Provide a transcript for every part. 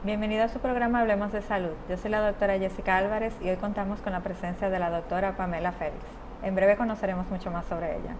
Bienvenido a su programa Hablemos de Salud. Yo soy la doctora Jessica Álvarez y hoy contamos con la presencia de la doctora Pamela Félix. En breve conoceremos mucho más sobre ella.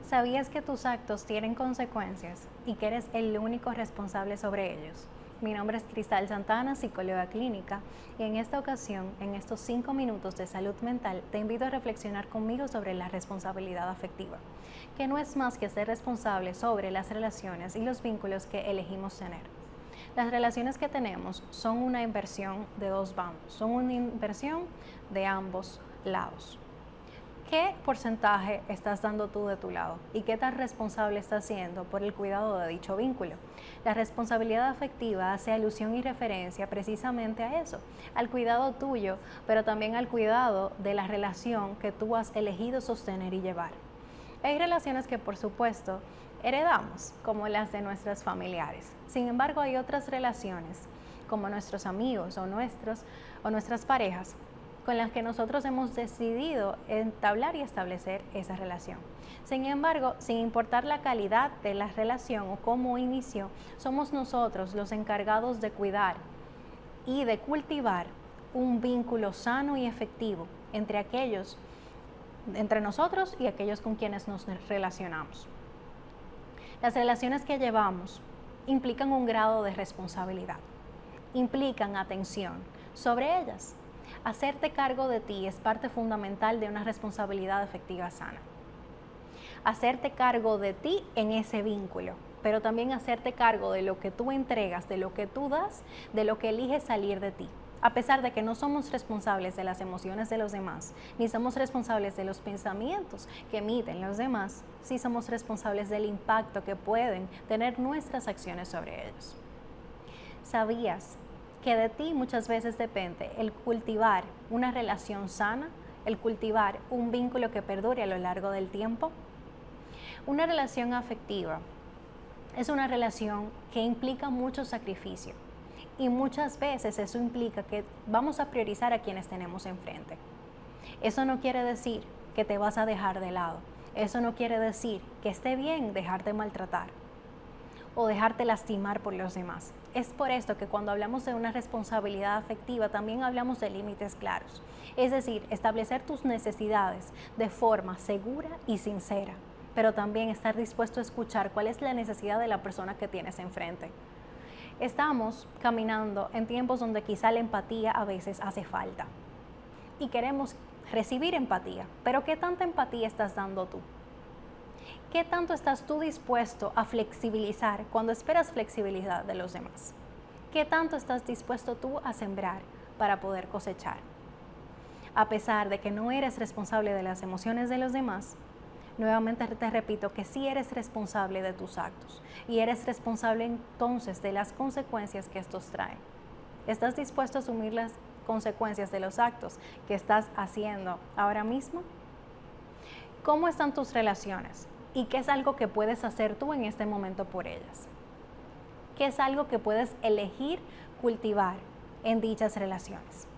¿Sabías que tus actos tienen consecuencias y que eres el único responsable sobre ellos? Mi nombre es Cristal Santana, psicóloga clínica, y en esta ocasión, en estos 5 minutos de salud mental, te invito a reflexionar conmigo sobre la responsabilidad afectiva, que no es más que ser responsable sobre las relaciones y los vínculos que elegimos tener. Las relaciones que tenemos son una inversión de dos bandos, son una inversión de ambos lados. ¿Qué porcentaje estás dando tú de tu lado y qué tan responsable estás siendo por el cuidado de dicho vínculo? La responsabilidad afectiva hace alusión y referencia precisamente a eso, al cuidado tuyo, pero también al cuidado de la relación que tú has elegido sostener y llevar. Hay relaciones que, por supuesto, heredamos, como las de nuestros familiares. Sin embargo, hay otras relaciones, como nuestros amigos o nuestras parejas, con las que nosotros hemos decidido entablar y establecer esa relación. Sin embargo, sin importar la calidad de la relación o cómo inició, somos nosotros los encargados de cuidar y de cultivar un vínculo sano y efectivo entre nosotros y aquellos con quienes nos relacionamos. Las relaciones que llevamos implican un grado de responsabilidad, implican atención sobre ellas. Hacerte cargo de ti es parte fundamental de una responsabilidad afectiva sana. Hacerte cargo de ti en ese vínculo, pero también hacerte cargo de lo que tú entregas, de lo que tú das, de lo que eliges salir de ti. A pesar de que no somos responsables de las emociones de los demás, ni somos responsables de los pensamientos que emiten los demás, sí somos responsables del impacto que pueden tener nuestras acciones sobre ellos. ¿Sabías que de ti muchas veces depende el cultivar una relación sana, el cultivar un vínculo que perdure a lo largo del tiempo? Una relación afectiva es una relación que implica mucho sacrificio y muchas veces eso implica que vamos a priorizar a quienes tenemos enfrente. Eso no quiere decir que te vas a dejar de lado, eso no quiere decir que esté bien dejarte maltratar o dejarte lastimar por los demás. Es por esto que cuando hablamos de una responsabilidad afectiva también hablamos de límites claros, es decir, establecer tus necesidades de forma segura y sincera, pero también estar dispuesto a escuchar cuál es la necesidad de la persona que tienes enfrente. Estamos caminando en tiempos donde quizá la empatía a veces hace falta y queremos recibir empatía, pero ¿qué tanta empatía estás dando tú? ¿Qué tanto estás tú dispuesto a flexibilizar cuando esperas flexibilidad de los demás? ¿Qué tanto estás dispuesto tú a sembrar para poder cosechar? A pesar de que no eres responsable de las emociones de los demás, nuevamente te repito que sí eres responsable de tus actos y eres responsable entonces de las consecuencias que estos traen. ¿Estás dispuesto a asumir las consecuencias de los actos que estás haciendo ahora mismo? ¿Cómo están tus relaciones? ¿Y qué es algo que puedes hacer tú en este momento por ellas? ¿Qué es algo que puedes elegir cultivar en dichas relaciones?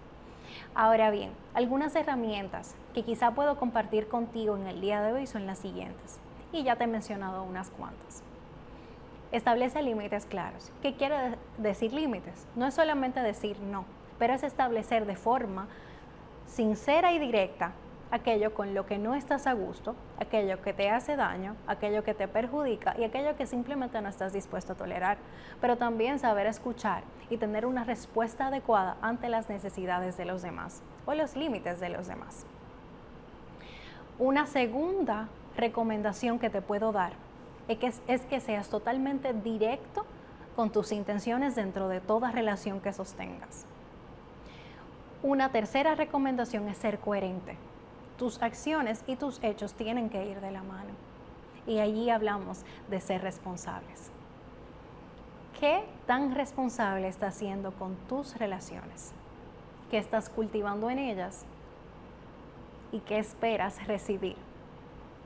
Ahora bien, algunas herramientas que quizá puedo compartir contigo en el día de hoy son las siguientes, y ya te he mencionado unas cuantas. Establece límites claros. ¿Qué quiere decir límites? No es solamente decir no, pero es establecer de forma sincera y directa aquello con lo que no estás a gusto, aquello que te hace daño, aquello que te perjudica y aquello que simplemente no estás dispuesto a tolerar, pero también saber escuchar y tener una respuesta adecuada ante las necesidades de los demás o los límites de los demás. Una segunda recomendación que te puedo dar es que seas totalmente directo con tus intenciones dentro de toda relación que sostengas. Una tercera recomendación es ser coherente. Tus acciones y tus hechos tienen que ir de la mano. y allí hablamos de ser responsables. ¿Qué tan responsable estás siendo con tus relaciones? ¿Qué estás cultivando en ellas? ¿Y qué esperas recibir?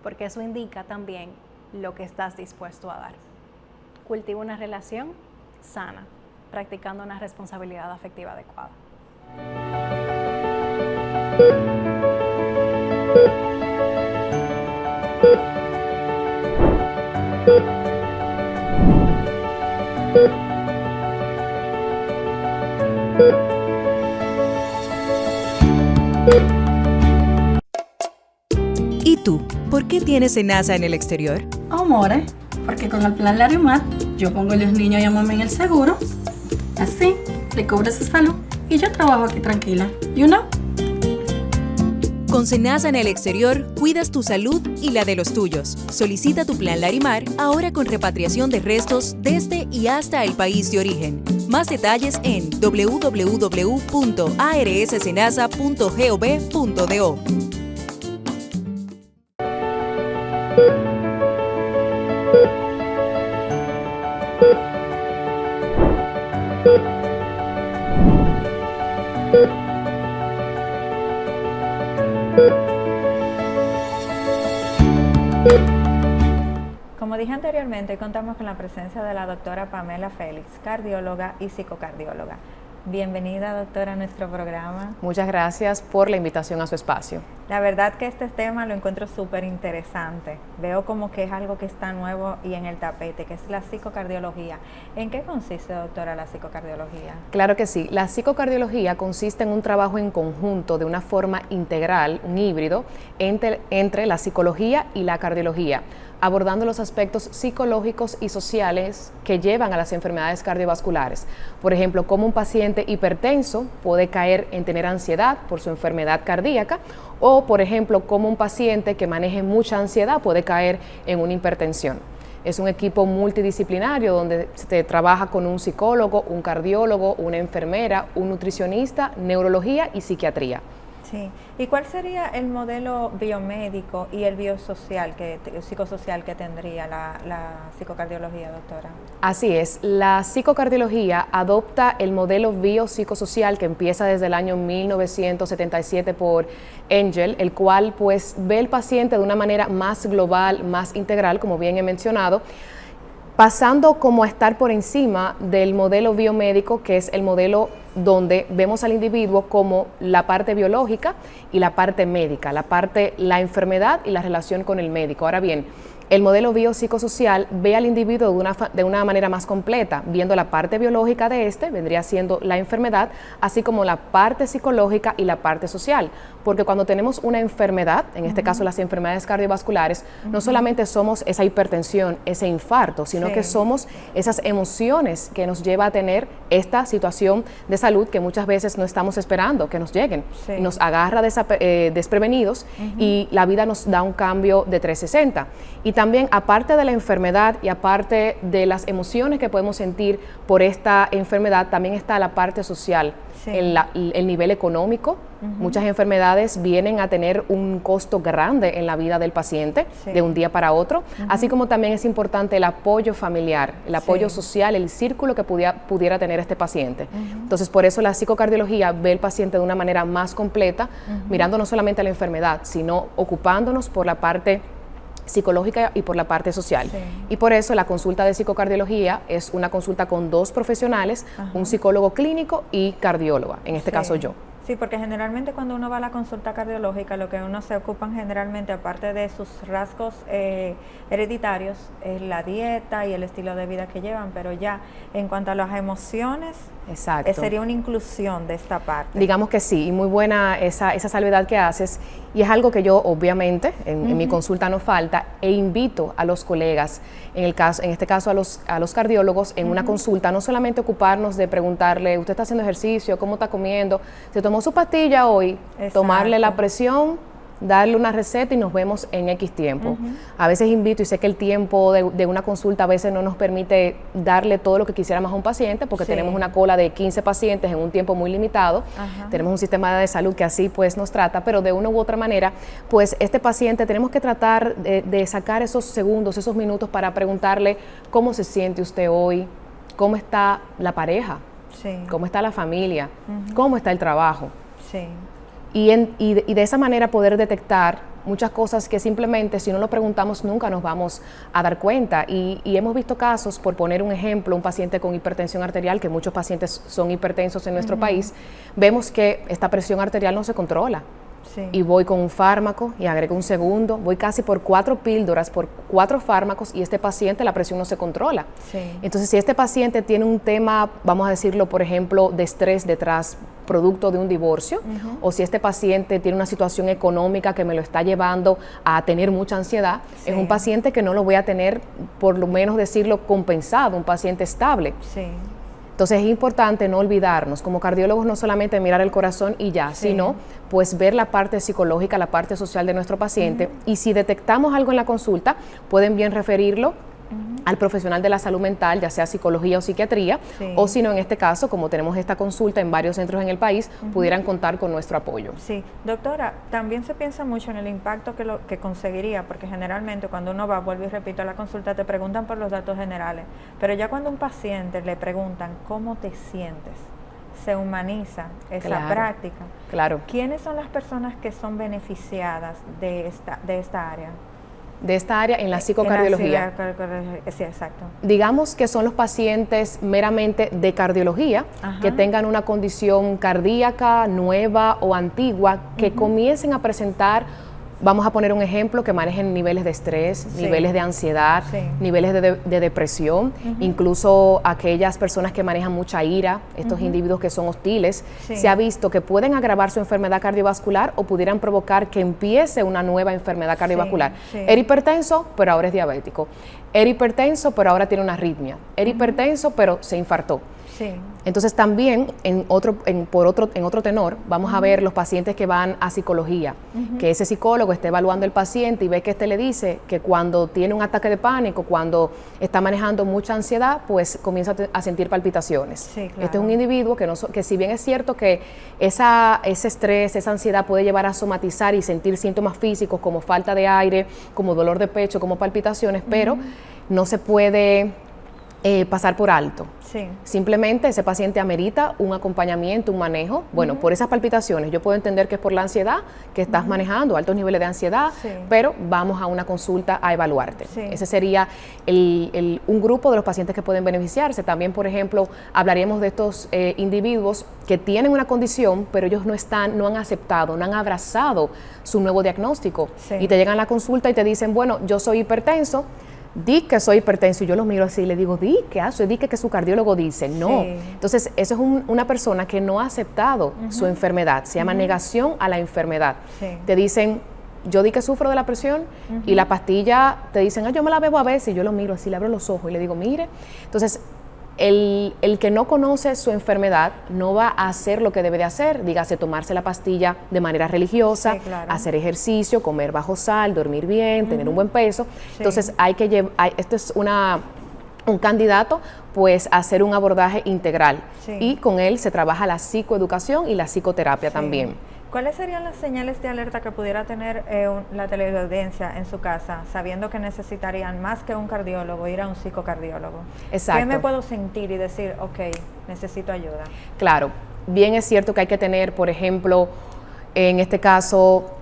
Porque eso indica también lo que estás dispuesto a dar. Cultiva una relación sana, practicando una responsabilidad afectiva adecuada. ¿Y tú? ¿Por qué tienes SENASA en el exterior? Amores, porque con el plan Larimar yo pongo a los niños y a mamá en el seguro. Así, le cobro su salud y yo trabajo aquí tranquila. You know? Con SENASA en el exterior, cuidas tu salud y la de los tuyos. Solicita tu plan Larimar ahora con repatriación de restos desde y hasta el país de origen. Más detalles en www.arssenasa.gov.do. Como dije anteriormente, contamos con la presencia de la doctora Pamela Félix, cardióloga y psicocardióloga. Bienvenida, doctora, a nuestro programa. Muchas gracias por la invitación a su espacio. La verdad que este tema lo encuentro súper interesante. Veo como que es algo que está nuevo y en el tapete, que es la psicocardiología. ¿En qué consiste, doctora, la psicocardiología? Claro que sí. La psicocardiología consiste en un trabajo en conjunto de una forma integral, un híbrido, entre la psicología y la cardiología, abordando los aspectos psicológicos y sociales que llevan a las enfermedades cardiovasculares. Por ejemplo, cómo un paciente hipertenso puede caer en tener ansiedad por su enfermedad cardíaca, o, por ejemplo, cómo un paciente que maneje mucha ansiedad puede caer en una hipertensión. Es un equipo multidisciplinario donde se trabaja con un psicólogo, un cardiólogo, una enfermera, un nutricionista, neurología y psiquiatría. Sí. ¿Y cuál sería el modelo biomédico y el psicosocial que tendría la psicocardiología, doctora? Así es, la psicocardiología adopta el modelo biopsicosocial que empieza desde el año 1977 por Engel, el cual pues ve el paciente de una manera más global, más integral, como bien he mencionado, pasando como a estar por encima del modelo biomédico, que es el modelo donde vemos al individuo como la parte biológica y la parte médica, la enfermedad y la relación con el médico. Ahora bien, el modelo biopsicosocial ve al individuo de una manera más completa, viendo la parte biológica de vendría siendo la enfermedad, así como la parte psicológica y la parte social. Porque cuando tenemos una enfermedad, en este caso las enfermedades cardiovasculares, no solamente somos esa hipertensión, ese infarto, sino que somos esas emociones que nos lleva a tener esta situación de salud que muchas veces no estamos esperando que nos lleguen. Y nos agarra desprevenidos y la vida nos da un cambio de 360. Y también, aparte de la enfermedad y aparte de las emociones que podemos sentir por esta enfermedad, también está la parte social, el nivel económico. Muchas enfermedades vienen a tener un costo grande en la vida del paciente de un día para otro, así como también es importante el apoyo familiar, el apoyo social, el círculo que pudiera tener este paciente. Entonces, por eso la psicocardiología ve al paciente de una manera más completa, mirando no solamente a la enfermedad, sino ocupándonos por la parte psicológica y por la parte social. Y por eso la consulta de psicocardiología es una consulta con dos profesionales, un psicólogo clínico y cardióloga, en este caso yo. Sí, porque generalmente cuando uno va a la consulta cardiológica, lo que uno se ocupan generalmente, aparte de sus rasgos hereditarios, es la dieta y el estilo de vida que llevan, pero ya en cuanto a las emociones, sería una inclusión de esta parte. Digamos que sí, y muy buena esa salvedad que haces, y es algo que yo obviamente en mi consulta no falta, e invito a los colegas, en este caso a los cardiólogos, en una consulta, no solamente ocuparnos de preguntarle, ¿usted está haciendo ejercicio? ¿Cómo está comiendo? ¿Se tomó su pastilla hoy? Tomarle la presión darle una receta y nos vemos en X tiempo. A veces invito, y sé que el tiempo de una consulta a veces no nos permite darle todo lo que quisiéramos a un paciente, porque tenemos una cola de 15 pacientes en un tiempo muy limitado. Tenemos un sistema de salud que así pues nos trata, pero de una u otra manera, pues este paciente tenemos que tratar de sacar esos segundos, esos minutos para preguntarle cómo se siente usted hoy, cómo está la pareja, cómo está la familia, cómo está el trabajo. Y de esa manera poder detectar muchas cosas que simplemente si no lo preguntamos nunca nos vamos a dar cuenta. Y hemos visto casos, por poner un ejemplo, un paciente con hipertensión arterial, que muchos pacientes son hipertensos en nuestro país, vemos que esta presión arterial no se controla. Y voy con un fármaco y agrego un segundo, voy casi por 4 píldoras, por 4 fármacos, y este paciente la presión no se controla. Entonces, si este paciente tiene un tema, vamos a decirlo, por ejemplo, de estrés detrás, producto de un divorcio, o si este paciente tiene una situación económica que me lo está llevando a tener mucha ansiedad, es un paciente que no lo voy a tener, por lo menos decirlo, compensado, un paciente estable. Entonces es importante no olvidarnos, como cardiólogos, no solamente mirar el corazón y ya, sino pues ver la parte psicológica, la parte social de nuestro paciente, y si detectamos algo en la consulta, pueden bien referirlo al profesional de la salud mental, ya sea psicología o psiquiatría, o si no, en este caso, como tenemos esta consulta en varios centros en el país, pudieran contar con nuestro apoyo. Sí, doctora, también se piensa mucho en el impacto que conseguiría, porque generalmente cuando uno va, vuelvo y repito, a la consulta, te preguntan por los datos generales, pero ya cuando a un paciente le preguntan cómo te sientes, se humaniza esa práctica. ¿Quiénes son las personas que son beneficiadas de esta área? De esta área en la psicocardiología. Sí, exacto. Digamos que son los pacientes meramente de cardiología, que tengan una condición cardíaca nueva o antigua, que comiencen a presentar, vamos a poner un ejemplo, que manejen niveles de estrés, niveles de ansiedad, niveles de depresión, incluso aquellas personas que manejan mucha ira, estos individuos que son hostiles, se ha visto que pueden agravar su enfermedad cardiovascular o pudieran provocar que empiece una nueva enfermedad cardiovascular. Era hipertenso, pero ahora es diabético. Era hipertenso, pero ahora tiene una arritmia. Era hipertenso, pero se infartó. Entonces también en otro tenor vamos a ver los pacientes que van a psicología, que ese psicólogo esté evaluando el paciente y ve que le dice que cuando tiene un ataque de pánico, cuando está manejando mucha ansiedad, pues comienza a sentir palpitaciones. Este es un individuo que si bien es cierto que ese estrés, esa ansiedad puede llevar a somatizar y sentir síntomas físicos como falta de aire, como dolor de pecho, como palpitaciones, pero no se puede pasar por alto. Simplemente ese paciente amerita un acompañamiento, un manejo. Bueno, por esas palpitaciones yo puedo entender que es por la ansiedad que estás manejando, altos niveles de ansiedad, pero vamos a una consulta a evaluarte. Ese sería un grupo de los pacientes que pueden beneficiarse. También, por ejemplo, hablaríamos de estos individuos que tienen una condición, pero ellos no han aceptado, no han abrazado su nuevo diagnóstico. Y te llegan a la consulta y te dicen, bueno, yo soy hipertenso, di que soy hipertenso, y yo los miro así y le digo, di que su cardiólogo dice, no. Entonces, eso es una persona que no ha aceptado su enfermedad, se llama negación a la enfermedad. Te dicen, yo di que sufro de la presión, y la pastilla, te dicen, yo me la bebo a veces, y yo lo miro así, le abro los ojos y le digo, mire. Entonces, el que no conoce su enfermedad no va a hacer lo que debe de hacer, dígase tomarse la pastilla de manera religiosa, hacer ejercicio, comer bajo sal, dormir bien, tener un buen peso. Entonces esto es un candidato pues a hacer un abordaje integral, y con él se trabaja la psicoeducación y la psicoterapia también. ¿Cuáles serían las señales de alerta que pudiera tener la teleaudiencia en su casa, sabiendo que necesitarían más que un cardiólogo, ir a un psicocardiólogo? Exacto. ¿Qué me puedo sentir y decir, ok, necesito ayuda? Claro, bien es cierto que hay que tener, por ejemplo, en este caso,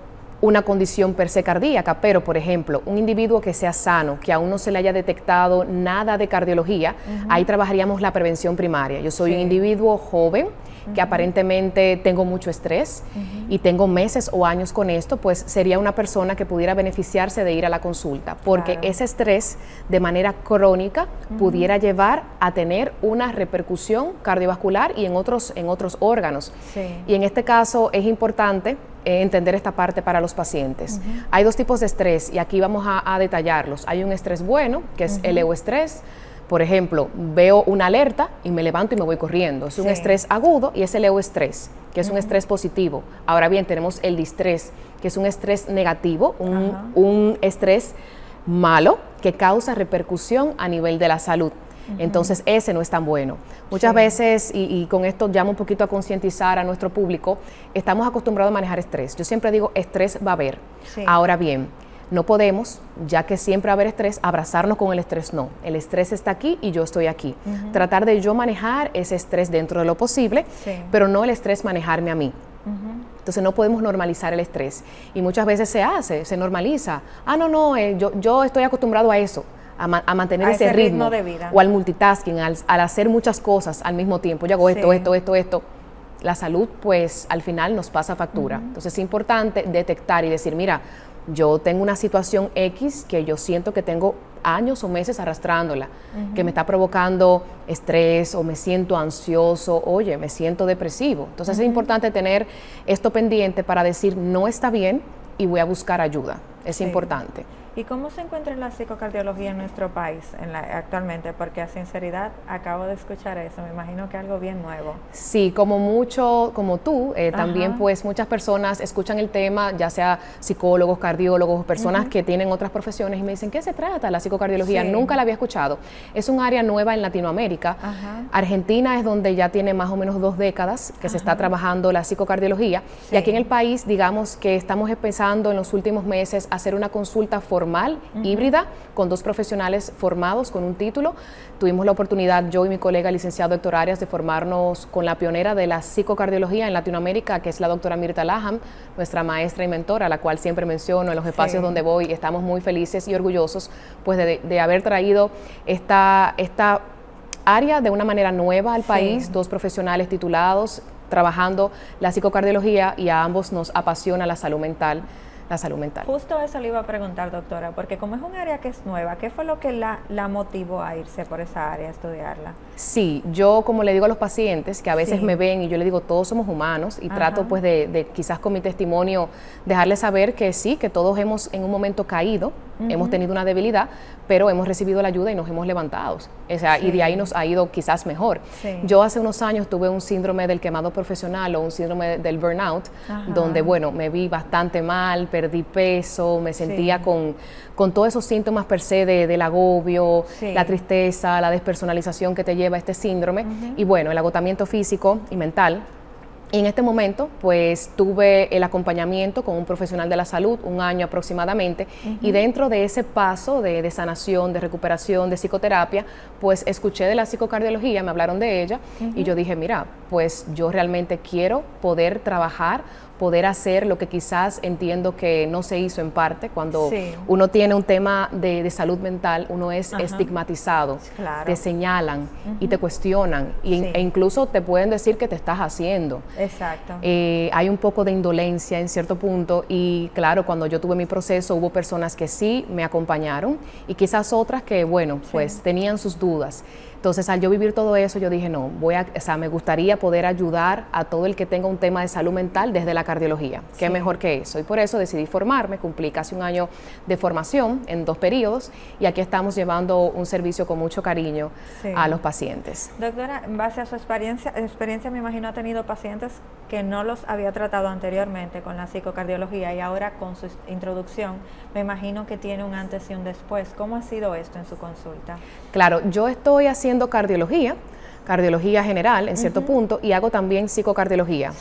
una condición per se cardíaca, pero, por ejemplo, un individuo que sea sano, que aún no se le haya detectado nada de cardiología, ahí trabajaríamos la prevención primaria. Yo soy un individuo joven, que aparentemente tengo mucho estrés y tengo meses o años con esto, pues sería una persona que pudiera beneficiarse de ir a la consulta, porque ese estrés de manera crónica pudiera llevar a tener una repercusión cardiovascular y en otros órganos. Y en este caso es importante entender esta parte para los pacientes. Hay dos tipos de estrés y aquí vamos a detallarlos. Hay un estrés bueno, que es el euestrés, Por ejemplo, veo una alerta y me levanto y me voy corriendo. Es un estrés agudo y es el euestrés, que es un estrés positivo. Ahora bien, tenemos el distrés, que es un estrés negativo, un estrés malo que causa repercusión a nivel de la salud. Entonces ese no es tan bueno. Muchas veces, y con esto llamo un poquito a concientizar a nuestro público, estamos acostumbrados a manejar estrés. Yo siempre digo, estrés va a haber. Ahora bien, no podemos, ya que siempre va a haber estrés, abrazarnos con el estrés, no. El estrés está aquí y yo estoy aquí. Tratar de yo manejar ese estrés dentro de lo posible, pero no el estrés manejarme a mí. Entonces no podemos normalizar el estrés. Y muchas veces se normaliza. Yo estoy acostumbrado a eso. A mantener ese ritmo de vida. O al multitasking, al hacer muchas cosas al mismo tiempo. Yo hago esto. La salud, pues, al final nos pasa factura. Entonces es importante detectar y decir, mira, yo tengo una situación X que yo siento que tengo años o meses arrastrándola, que me está provocando estrés o me siento ansioso, oye, me siento depresivo. Entonces es importante tener esto pendiente para decir, no está bien y voy a buscar ayuda. Es importante. ¿Y cómo se encuentra la psicocardiología en nuestro país actualmente? Porque a sinceridad acabo de escuchar eso, me imagino que algo bien nuevo. Sí, como tú, también pues muchas personas escuchan el tema, ya sea psicólogos, cardiólogos, personas que tienen otras profesiones y me dicen, ¿qué se trata la psicocardiología? Nunca la había escuchado. Es un área nueva en Latinoamérica. Argentina es donde ya tiene más o menos 2 décadas que se está trabajando la psicocardiología y aquí en el país, digamos que estamos empezando en los últimos meses a hacer una consulta formal, híbrida, con 2 profesionales formados con un título. Tuvimos la oportunidad, yo y mi colega licenciado Héctor Arias, de formarnos con la pionera de la psicocardiología en Latinoamérica, que es la doctora Mirta Laham, nuestra maestra y mentora, a la cual siempre menciono en los espacios donde voy. Estamos muy felices y orgullosos pues de haber traído esta área de una manera nueva al país, 2 profesionales titulados trabajando la psicocardiología y a ambos nos apasiona la salud mental. Justo eso le iba a preguntar, doctora, porque como es un área que es nueva, ¿qué fue lo que la motivó a irse por esa área, a estudiarla? Sí, yo como le digo a los pacientes que a veces me ven y yo le digo todos somos humanos y trato pues de quizás con mi testimonio dejarles saber que sí, que todos hemos en un momento caído, hemos tenido una debilidad, pero hemos recibido la ayuda y nos hemos levantado, o sea, y de ahí nos ha ido quizás mejor. Yo hace unos años tuve un síndrome del quemado profesional o un síndrome del burnout, donde bueno, me vi bastante mal, perdí peso, me sentía con todos esos síntomas per se del agobio, la tristeza, la despersonalización que te lleva a este síndrome y bueno, el agotamiento físico y mental. Y en este momento, pues tuve el acompañamiento con un profesional de la salud, 1 año aproximadamente, y dentro de ese paso de sanación, de recuperación, de psicoterapia, pues escuché de la psicocardiología, me hablaron de ella, y yo dije, mira, pues yo realmente quiero poder trabajar, poder hacer lo que quizás entiendo que no se hizo en parte. Cuando uno tiene un tema de salud mental, uno es estigmatizado, te señalan y te cuestionan e incluso te pueden decir que te estás haciendo. Exacto. Hay un poco de indolencia en cierto punto y claro, cuando yo tuve mi proceso hubo personas que sí me acompañaron y quizás otras que, bueno, pues tenían sus dudas. Entonces, al yo vivir todo eso, yo dije, no, me gustaría poder ayudar a todo el que tenga un tema de salud mental desde la cardiología. Qué mejor que eso. Y por eso decidí formarme, cumplí casi 1 año de formación en 2 periodos y aquí estamos llevando un servicio con mucho cariño a los pacientes. Doctora, en base a su experiencia, me imagino ha tenido pacientes que no los había tratado anteriormente con la psicocardiología y ahora con su introducción, me imagino que tiene un antes y un después. ¿Cómo ha sido esto en su consulta? Claro, yo estoy haciendo cardiología general en cierto punto y hago también psicocardiología.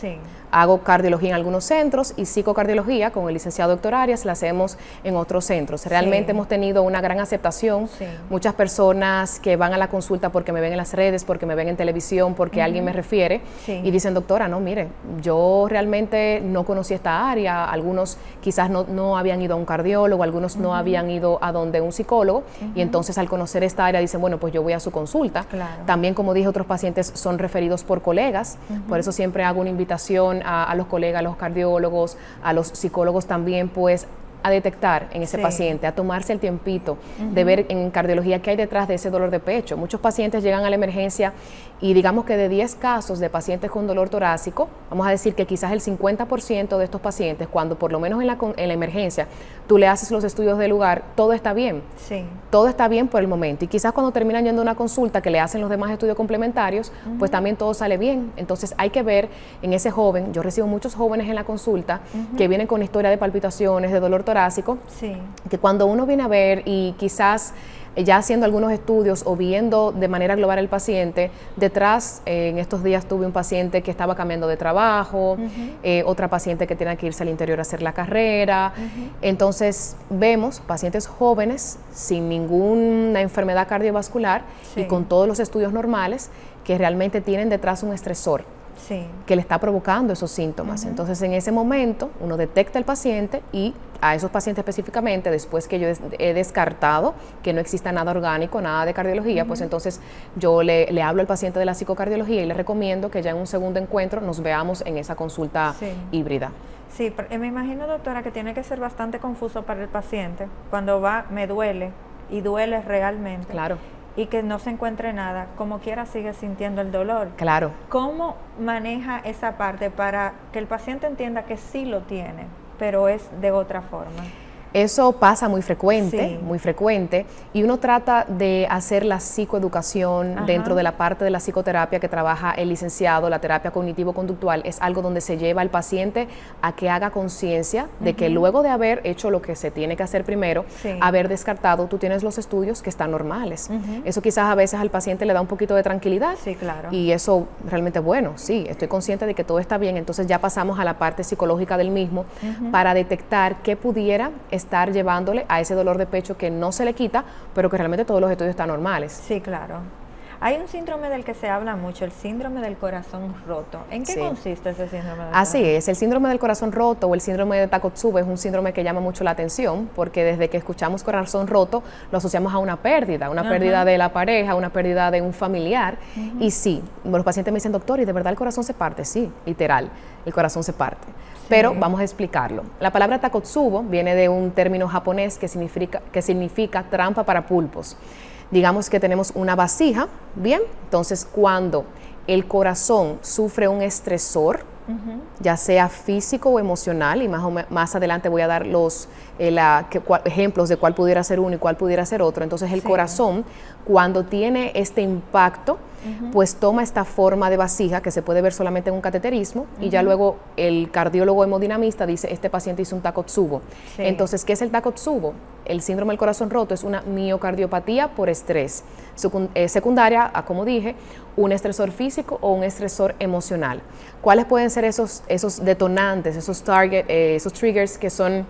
Hago cardiología en algunos centros y psicocardiología con el licenciado Héctor Arias la hacemos en otros centros. Realmente hemos tenido una gran aceptación, muchas personas que van a la consulta porque me ven en las redes, porque me ven en televisión, porque alguien me refiere y dicen, doctora, no, mire, yo realmente no conocí esta área, algunos quizás no habían ido a un cardiólogo, algunos no habían ido a donde un psicólogo y entonces al conocer esta área dicen, bueno, pues yo voy a su consulta. También, como dije, otros pacientes son referidos por colegas, por eso siempre hago una invitación a los colegas, a los cardiólogos, a los psicólogos también, pues a detectar en ese paciente, a tomarse el tiempito de ver en cardiología qué hay detrás de ese dolor de pecho. Muchos pacientes llegan a la emergencia y digamos que de 10 casos de pacientes con dolor torácico, vamos a decir que quizás el 50% de estos pacientes, cuando por lo menos en la emergencia tú le haces los estudios del lugar, todo está bien. Sí. Todo está bien por el momento. Y quizás cuando terminan yendo a una consulta que le hacen los demás estudios complementarios, pues también todo sale bien. Entonces hay que ver en ese joven, yo recibo muchos jóvenes en la consulta que vienen con historia de palpitaciones, de dolor torácico, que cuando uno viene a ver y quizás ya haciendo algunos estudios o viendo de manera global el paciente, detrás en estos días tuve un paciente que estaba cambiando de trabajo, otra paciente que tenía que irse al interior a hacer la carrera. Entonces vemos pacientes jóvenes sin ninguna enfermedad cardiovascular y con todos los estudios normales que realmente tienen detrás un estresor que le está provocando esos síntomas. Entonces en ese momento uno detecta al paciente y a esos pacientes específicamente, después que yo he descartado que no exista nada orgánico, nada de cardiología, pues entonces yo le hablo al paciente de la psicocardiología y le recomiendo que ya en un segundo encuentro nos veamos en esa consulta híbrida. Sí, me imagino, doctora, que tiene que ser bastante confuso para el paciente cuando va, me duele y duele realmente. Claro. Y que no se encuentre nada, como quiera sigue sintiendo el dolor. Claro. ¿Cómo maneja esa parte para que el paciente entienda que sí lo tiene, pero es de otra forma? Eso pasa muy frecuente, y uno trata de hacer la psicoeducación dentro de la parte de la psicoterapia que trabaja el licenciado. La terapia cognitivo-conductual es algo donde se lleva al paciente a que haga conciencia de que luego de haber hecho lo que se tiene que hacer primero, haber descartado, tú tienes los estudios que están normales. Eso quizás a veces al paciente le da un poquito de tranquilidad, y eso realmente bueno, sí, estoy consciente de que todo está bien. Entonces ya pasamos a la parte psicológica del mismo para detectar qué pudiera estar llevándole a ese dolor de pecho que no se le quita, pero que realmente todos los estudios están normales. Sí, claro. Hay un síndrome del que se habla mucho, el síndrome del corazón roto. ¿En qué consiste ese síndrome del Así es, el síndrome del corazón roto o el síndrome de Takotsubo es un síndrome que llama mucho la atención, porque desde que escuchamos corazón roto lo asociamos a una pérdida de la pareja, una pérdida de un familiar. Y sí, los pacientes me dicen, doctor, ¿y de verdad el corazón se parte? Sí, literal, el corazón se parte. Pero vamos a explicarlo. La palabra Takotsubo viene de un término japonés que significa trampa para pulpos. Digamos que tenemos una vasija, ¿bien? Entonces, cuando el corazón sufre un estresor, ya sea físico o emocional, y más adelante voy a dar los ejemplos de cuál pudiera ser uno y cuál pudiera ser otro. Entonces, el corazón, cuando tiene este impacto, pues toma esta forma de vasija que se puede ver solamente en un cateterismo, y ya luego el cardiólogo hemodinamista dice, este paciente hizo un Takotsubo. Entonces, ¿qué es el Takotsubo? El síndrome del corazón roto es una miocardiopatía por estrés, secundaria a, como dije, un estresor físico o un estresor emocional. ¿Cuáles pueden ser esos detonantes, esos triggers que son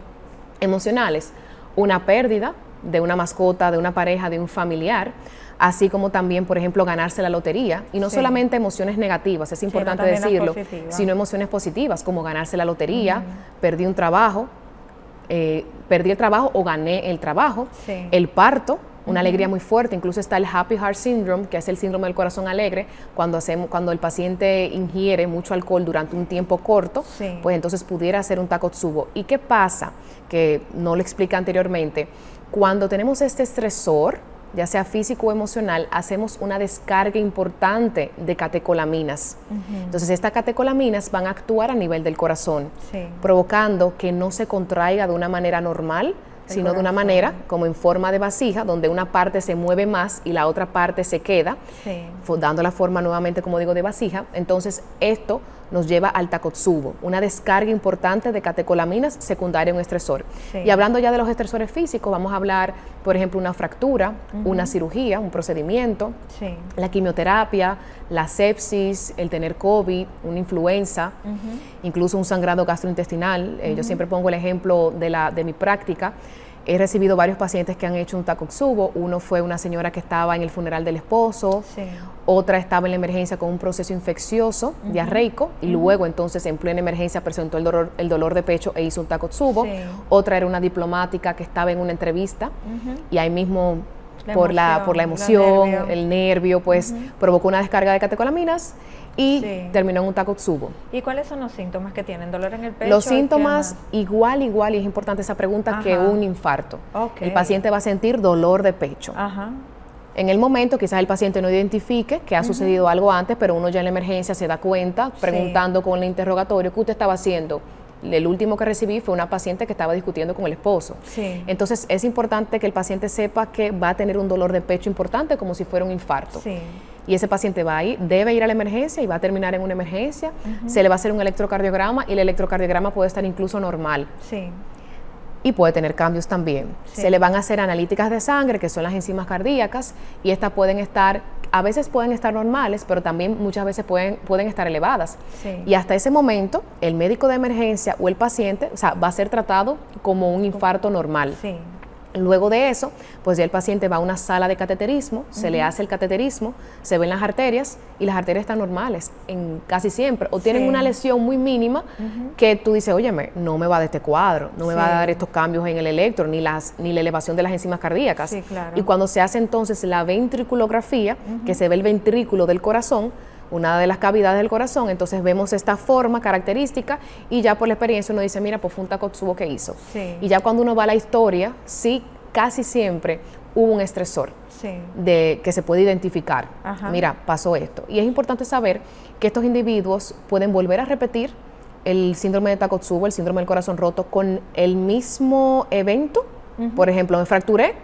emocionales? Una pérdida de una mascota, de una pareja, de un familiar, así como también, por ejemplo, ganarse la lotería, y no solamente emociones negativas, es importante decirlo, sino emociones positivas, como ganarse la lotería, perdí un trabajo, perdí el trabajo o gané el trabajo, el parto, una alegría muy fuerte. Incluso está el Happy Heart Syndrome, que es el síndrome del corazón alegre, cuando el paciente ingiere mucho alcohol durante un tiempo corto, pues entonces pudiera ser un Takotsubo. ¿Y qué pasa? Que no lo expliqué anteriormente. Cuando tenemos este estresor, ya sea físico o emocional, hacemos una descarga importante de catecolaminas. Entonces, estas catecolaminas van a actuar a nivel del corazón, provocando que no se contraiga de una manera normal, sino de una manera como en forma de vasija, donde una parte se mueve más y la otra parte se queda, dando la forma nuevamente, como digo, de vasija. Entonces, esto nos lleva al Takotsubo, una descarga importante de catecolaminas secundaria a un estresor. Y hablando ya de los estresores físicos, vamos a hablar, por ejemplo, una fractura, una cirugía, un procedimiento, la quimioterapia, la sepsis, el tener COVID, una influenza, incluso un sangrado gastrointestinal. Yo siempre pongo el ejemplo de mi práctica. He recibido varios pacientes que han hecho un Takotsubo. Uno fue una señora que estaba en el funeral del esposo, otra estaba en la emergencia con un proceso infeccioso, diarreico, y luego entonces en plena emergencia presentó el dolor de pecho e hizo un Takotsubo. Otra era una diplomática que estaba en una entrevista y ahí mismo por la emoción, nervio. el nervio, pues provocó una descarga de catecolaminas y Sí. terminó en un Takotsubo. ¿Y cuáles son los síntomas que tienen? ¿Dolor en el pecho? Los ¿Y qué síntomas más? igual, y es importante esa pregunta, que Ajá. un infarto. Ok. El paciente va a sentir dolor de pecho. Ajá. En el momento quizás el paciente no identifique que ha sucedido algo antes, pero uno ya en la emergencia se da cuenta, preguntando con el interrogatorio, ¿qué usted estaba haciendo? El último que recibí fue una paciente que estaba discutiendo con el esposo. Sí. Entonces es importante que el paciente sepa que va a tener un dolor de pecho importante como si fuera un infarto. Sí. Y ese paciente debe ir a la emergencia y va a terminar en una emergencia. Se le va a hacer un electrocardiograma y el electrocardiograma puede estar incluso normal. Sí. Y puede tener cambios también. Sí. Se le van a hacer analíticas de sangre, que son las enzimas cardíacas, y estas pueden estar, a veces pueden estar normales, pero también muchas veces pueden estar elevadas. Sí. Y hasta ese momento, el médico de emergencia o el paciente, o sea, va a ser tratado como un infarto normal. Sí. Luego de eso, pues ya el paciente va a una sala de cateterismo, se le hace el cateterismo, se ven las arterias y las arterias están normales en casi siempre, o tienen Sí. una lesión muy mínima que tú dices, óyeme, no me va de este cuadro, no me va a Sí. dar estos cambios en el electro, ni la elevación de las enzimas cardíacas. Sí, claro. Y cuando se hace entonces la ventriculografía, que se ve el ventrículo del corazón, una de las cavidades del corazón, entonces vemos esta forma característica y ya por la experiencia uno dice, mira, pues fue un Takotsubo que hizo. Sí. Y ya cuando uno va a la historia, sí, casi siempre hubo un estresor Sí. que se puede identificar. Ajá. Mira, pasó esto. Y es importante saber que estos individuos pueden volver a repetir el síndrome de Takotsubo, el síndrome del corazón roto, con el mismo evento. Por ejemplo, me fracturé,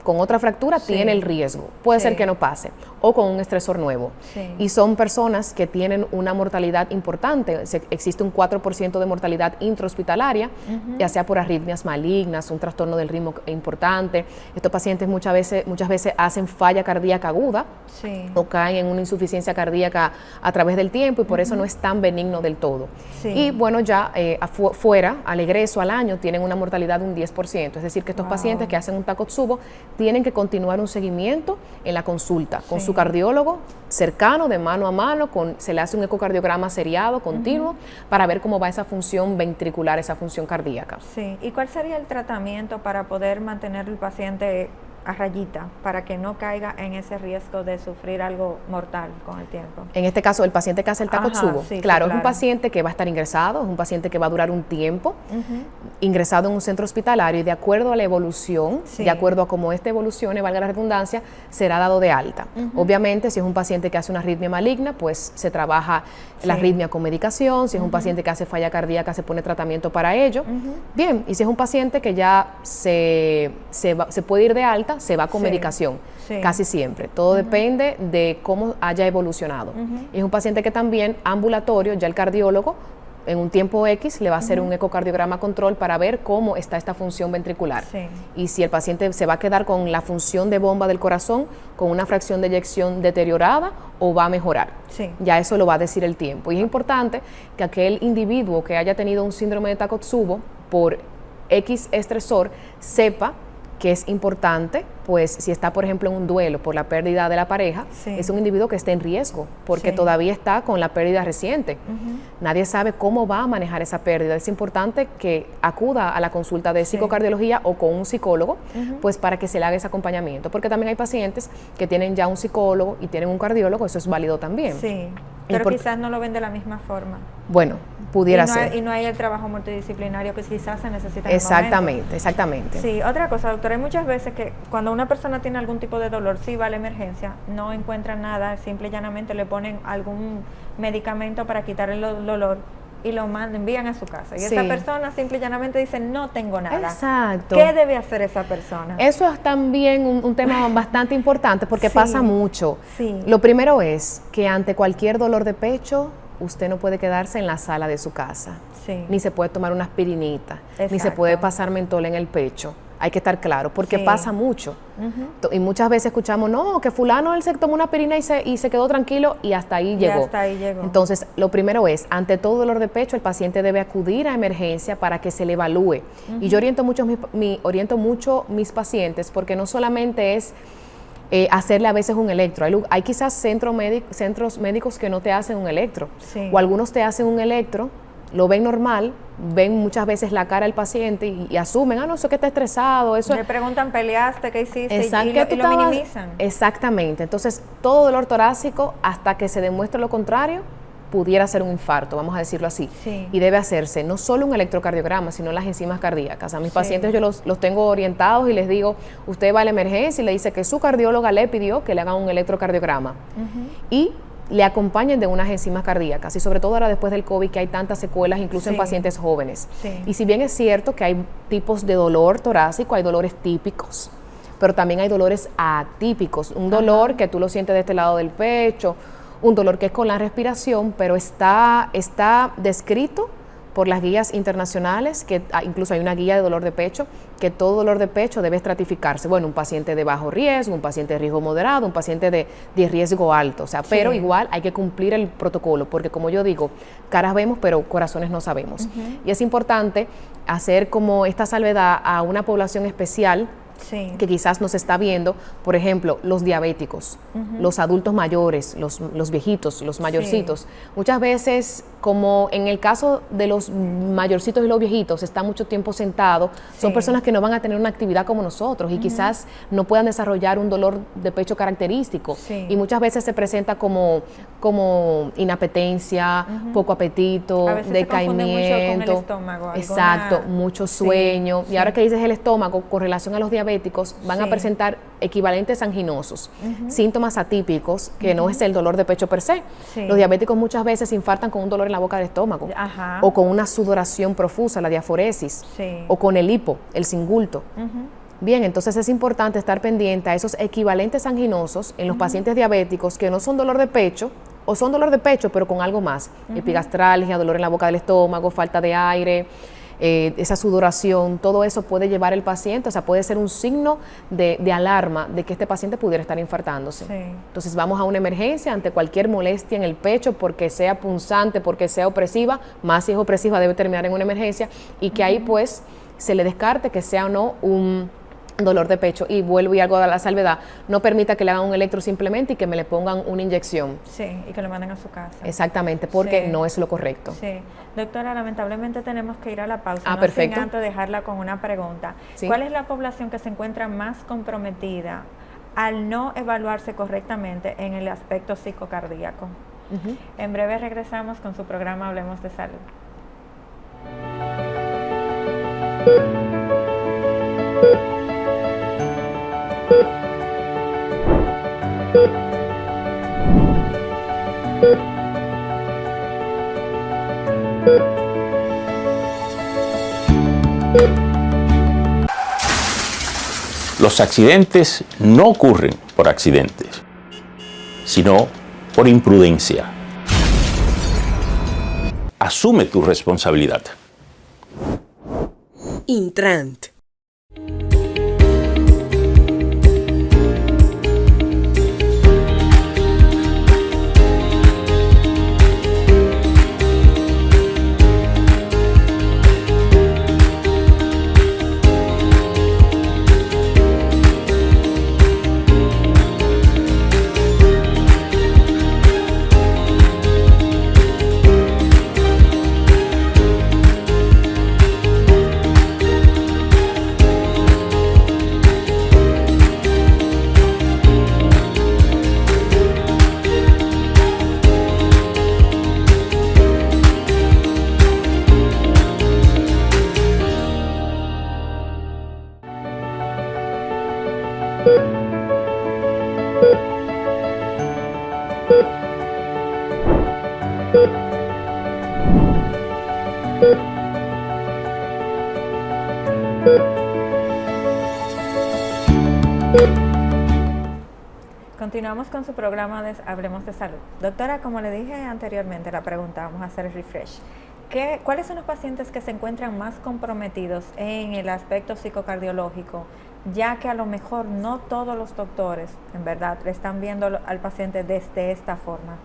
con otra fractura Sí. tiene el riesgo. Puede Sí. ser que no pase. O con un estresor nuevo. Sí. Y son personas que tienen una mortalidad importante. Existe un 4% de mortalidad intrahospitalaria, ya sea por arritmias malignas, un trastorno del ritmo importante. Estos pacientes muchas veces hacen falla cardíaca aguda Sí. o caen en una insuficiencia cardíaca a través del tiempo y por eso no es tan benigno del todo. Sí. Y bueno, ya fuera, al egreso, al año, tienen una mortalidad de un 10%. Es decir, que estos Wow. pacientes que hacen un Takotsubo tienen que continuar un seguimiento en la consulta con Sí. su cardiólogo cercano, de mano a mano, se le hace un ecocardiograma seriado, continuo, para ver cómo va esa función ventricular, esa función cardíaca. Sí. ¿Y cuál sería el tratamiento para poder mantener el paciente a rayita, para que no caiga en ese riesgo de sufrir algo mortal con el tiempo? En este caso, el paciente que hace el Ajá, Takotsubo, sí, claro, sí, es un claro. paciente que va a estar ingresado, es un paciente que va a durar un tiempo, ingresado en un centro hospitalario y de acuerdo a la evolución, Sí. de acuerdo a cómo esta evolucione, valga la redundancia, será dado de alta. Obviamente, si es un paciente que hace una arritmia maligna, pues se trabaja la Sí. arritmia con medicación, si es un paciente que hace falla cardíaca, se pone tratamiento para ello. Bien, y si es un paciente que ya se puede ir de alta, se va con Sí. medicación, Sí. casi siempre. Todo depende de cómo haya evolucionado. Es un paciente que también ambulatorio, ya el cardiólogo, en un tiempo X le va a hacer un ecocardiograma control para ver cómo está esta función ventricular. Sí. Y si el paciente se va a quedar con la función de bomba del corazón, con una fracción de eyección deteriorada o va a mejorar. Sí. Ya eso lo va a decir el tiempo. Y es importante que aquel individuo que haya tenido un síndrome de Takotsubo por X estresor sepa que es importante, pues si está, por ejemplo, en un duelo por la pérdida de la pareja, Sí. es un individuo que está en riesgo, porque Sí. todavía está con la pérdida reciente. Nadie sabe cómo va a manejar esa pérdida. Es importante que acuda a la consulta de psicocardiología o con un psicólogo, pues para que se le haga ese acompañamiento, porque también hay pacientes que tienen ya un psicólogo y tienen un cardiólogo, eso es válido también. Sí. Pero Import- quizás no lo ven de la misma forma. Bueno, pudiera y no ser. Hay, y no hay el trabajo multidisciplinario que quizás se necesita en el momento. Exactamente, exactamente. Sí, otra cosa, doctora, hay muchas veces que cuando una persona tiene algún tipo de dolor, sí va a la emergencia, no encuentra nada, simple y llanamente le ponen algún medicamento para quitar el dolor y lo envían a su casa. Y Sí. esa persona simple y llanamente dice, no tengo nada. Exacto. ¿Qué debe hacer esa persona? Eso es también un tema bastante importante porque Sí, pasa mucho. sí. Lo primero es que ante cualquier dolor de pecho, usted no puede quedarse en la sala de su casa. Sí. Ni se puede tomar una aspirinita, ni se Exacto. puede pasar mentol en el pecho. Hay que estar claro, porque Sí. pasa mucho. Y muchas veces escuchamos, no, que fulano él se tomó una aspirina y se quedó tranquilo y hasta ahí Y llegó. hasta ahí llegó. Entonces, lo primero es, ante todo dolor de pecho, el paciente debe acudir a emergencia para que se le evalúe. Y yo oriento mucho mis pacientes porque no solamente es hacerle a veces un electro. Hay quizás centros médicos que no te hacen un electro. Sí. O algunos te hacen un electro lo ven normal, ven muchas veces la cara del paciente y asumen, no, eso que está estresado, eso le preguntan, ¿peleaste? ¿Qué hiciste? Exacto, y lo minimizan. Exactamente. Entonces, todo dolor torácico, hasta que se demuestre lo contrario, pudiera ser un infarto, vamos a decirlo así. Sí. Y debe hacerse no solo un electrocardiograma, sino las enzimas cardíacas. A mis pacientes yo los tengo orientados y les digo, usted va a la emergencia y le dice que su cardióloga le pidió que le hagan un electrocardiograma. Y le acompañen de unas enzimas cardíacas, y sobre todo ahora después del COVID, que hay tantas secuelas, incluso en pacientes jóvenes. Y si bien es cierto que hay tipos de dolor torácico, hay dolores típicos, pero también hay dolores atípicos, un dolor que tú lo sientes de este lado del pecho, un dolor que es con la respiración, pero está descrito por las guías internacionales, que incluso hay una guía de dolor de pecho, que todo dolor de pecho debe estratificarse. Bueno, un paciente de bajo riesgo, un paciente de riesgo moderado, un paciente de riesgo alto, o sea, pero igual hay que cumplir el protocolo, porque como yo digo, caras vemos, pero corazones no sabemos. Y es importante hacer como esta salvedad a una población especial que quizás nos está viendo, por ejemplo, los diabéticos, los adultos mayores, los viejitos, los mayorcitos. Muchas veces, como en el caso de los mayorcitos y los viejitos, están mucho tiempo sentados, son personas que no van a tener una actividad como nosotros y quizás no puedan desarrollar un dolor de pecho característico. Y muchas veces se presenta como inapetencia, poco apetito, decaimiento, mucho con el estómago, exacto, mucho sueño. Y ahora que dices el estómago, con relación a los diabéticos, van a presentar equivalentes anginosos, síntomas atípicos, que no es el dolor de pecho per se. Los diabéticos muchas veces infartan con un dolor en la boca del estómago, o con una sudoración profusa, la diaforesis, o con el hipo, el singulto. Bien, entonces es importante estar pendiente a esos equivalentes anginosos en los pacientes diabéticos que no son dolor de pecho, o son dolor de pecho pero con algo más, epigastralgia, dolor en la boca del estómago, falta de aire, esa sudoración, todo eso puede llevar el paciente, o sea, puede ser un signo de alarma de que este paciente pudiera estar infartándose. Entonces vamos a una emergencia ante cualquier molestia en el pecho, porque sea punzante, porque sea opresiva, más si es opresiva debe terminar en una emergencia, y que ahí pues se le descarte que sea o no un dolor de pecho. Y vuelvo y hago a la salvedad, no permita que le hagan un electro simplemente y que me le pongan una inyección. Y que lo manden a su casa. Exactamente, porque no es lo correcto. Doctora, lamentablemente tenemos que ir a la pausa, perfecto. Sin antes dejarla con una pregunta. ¿Cuál es la población que se encuentra más comprometida al no evaluarse correctamente en el aspecto psicocardíaco? En breve regresamos con su programa Hablemos de Salud. Los accidentes no ocurren por accidentes, sino por imprudencia. Asume tu responsabilidad. Intrant. Continuamos con su programa de Hablemos de Salud. Doctora, como le dije anteriormente, la pregunta, vamos a hacer el refresh. ¿Cuáles son los pacientes que se encuentran más comprometidos en el aspecto psicocardiológico, ya que a lo mejor no todos los doctores, en verdad, le están viendo al paciente desde esta forma?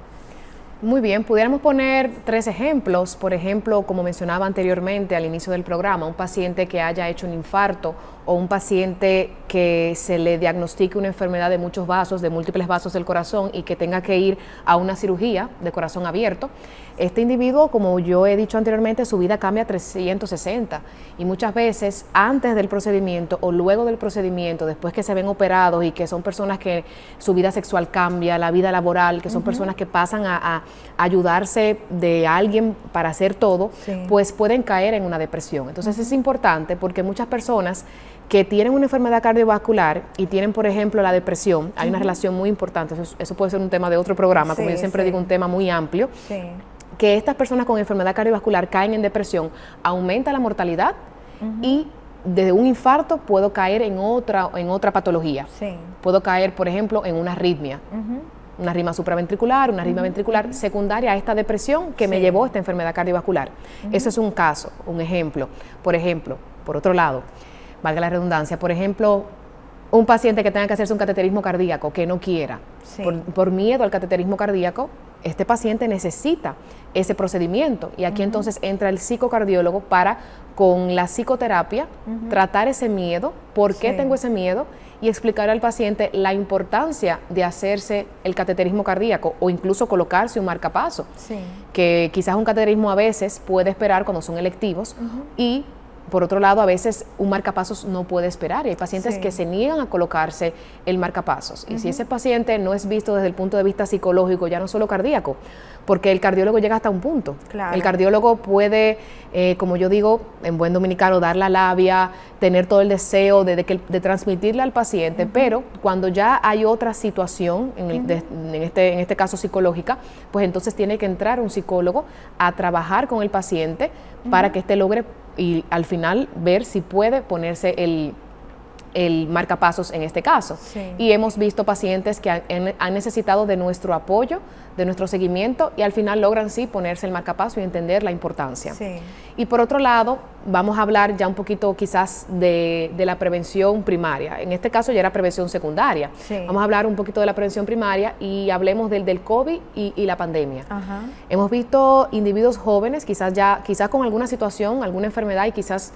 Muy bien, pudiéramos poner 3 ejemplos. Por ejemplo, como mencionaba anteriormente al inicio del programa, un paciente que haya hecho un infarto o un paciente que se le diagnostique una enfermedad de muchos vasos, de múltiples vasos del corazón y que tenga que ir a una cirugía de corazón abierto, este individuo, como yo he dicho anteriormente, su vida cambia 360 y muchas veces antes del procedimiento o luego del procedimiento, después que se ven operados y que son personas que su vida sexual cambia, la vida laboral, que son personas que pasan a ayudarse de alguien para hacer todo, pues pueden caer en una depresión. Entonces es importante porque muchas personas que tienen una enfermedad cardiovascular y tienen, por ejemplo, la depresión, hay una relación muy importante, eso puede ser un tema de otro programa, como yo siempre digo, un tema muy amplio, que estas personas con enfermedad cardiovascular caen en depresión, aumenta la mortalidad y desde un infarto puedo caer en otra patología. Puedo caer, por ejemplo, en una arritmia. Una arritmia supraventricular, una arritmia ventricular secundaria a esta depresión que me llevó a esta enfermedad cardiovascular. Eso es un caso, un ejemplo. Por ejemplo, por otro lado, valga la redundancia, por ejemplo, un paciente que tenga que hacerse un cateterismo cardíaco, que no quiera, por miedo al cateterismo cardíaco, este paciente necesita ese procedimiento y aquí entonces entra el psicocardiólogo para, con la psicoterapia, tratar ese miedo, por qué tengo ese miedo y explicar al paciente la importancia de hacerse el cateterismo cardíaco o incluso colocarse un marcapaso, que quizás un cateterismo a veces puede esperar cuando son electivos y por otro lado, a veces un marcapasos no puede esperar y hay pacientes que se niegan a colocarse el marcapasos. Y si ese paciente no es visto desde el punto de vista psicológico, ya no solo cardíaco, porque el cardiólogo llega hasta un punto. El cardiólogo puede, como yo digo, en buen dominicano, dar la labia, tener todo el deseo de transmitirle al paciente, pero cuando ya hay otra situación, en este caso psicológica, pues entonces tiene que entrar un psicólogo a trabajar con el paciente para que éste logre y al final ver si puede ponerse el marcapasos en este caso. Y hemos visto pacientes que han necesitado de nuestro apoyo, de nuestro seguimiento y al final logran ponerse el marcapaso y entender la importancia. Y por otro lado, vamos a hablar ya un poquito quizás de la prevención primaria. En este caso ya era prevención secundaria. Vamos a hablar un poquito de la prevención primaria y hablemos del COVID y la pandemia. Hemos visto individuos jóvenes, quizás con alguna situación, alguna enfermedad y quizás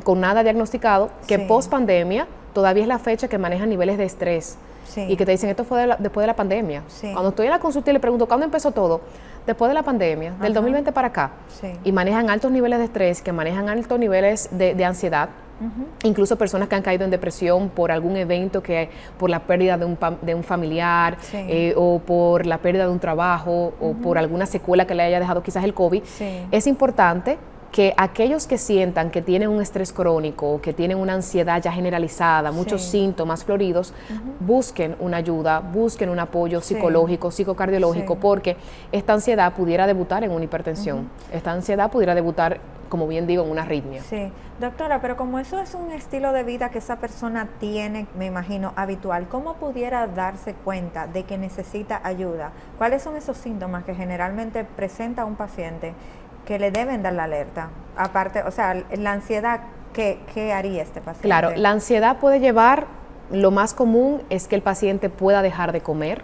con nada diagnosticado, que post pandemia todavía es la fecha que manejan niveles de estrés y que te dicen esto fue después de la pandemia. Cuando estoy en la consulta y le pregunto ¿cuándo empezó todo? Después de la pandemia, del 2020 para acá. Y manejan altos niveles de estrés, que manejan altos niveles de ansiedad. Incluso personas que han caído en depresión por algún evento, por la pérdida de un familiar o por la pérdida de un trabajo o por alguna secuela que le haya dejado quizás el COVID. Es importante que aquellos que sientan que tienen un estrés crónico, que tienen una ansiedad ya generalizada, muchos síntomas floridos, busquen una ayuda, busquen un apoyo psicológico, psicocardiológico, porque esta ansiedad pudiera debutar en una hipertensión, esta ansiedad pudiera debutar, como bien digo, en una arritmia. Doctora, pero como eso es un estilo de vida que esa persona tiene, me imagino, habitual, ¿cómo pudiera darse cuenta de que necesita ayuda? ¿Cuáles son esos síntomas que generalmente presenta un paciente que le deben dar la alerta? Aparte, o sea, la ansiedad, ¿qué haría este paciente? Claro, la ansiedad puede llevar, lo más común es que el paciente pueda dejar de comer.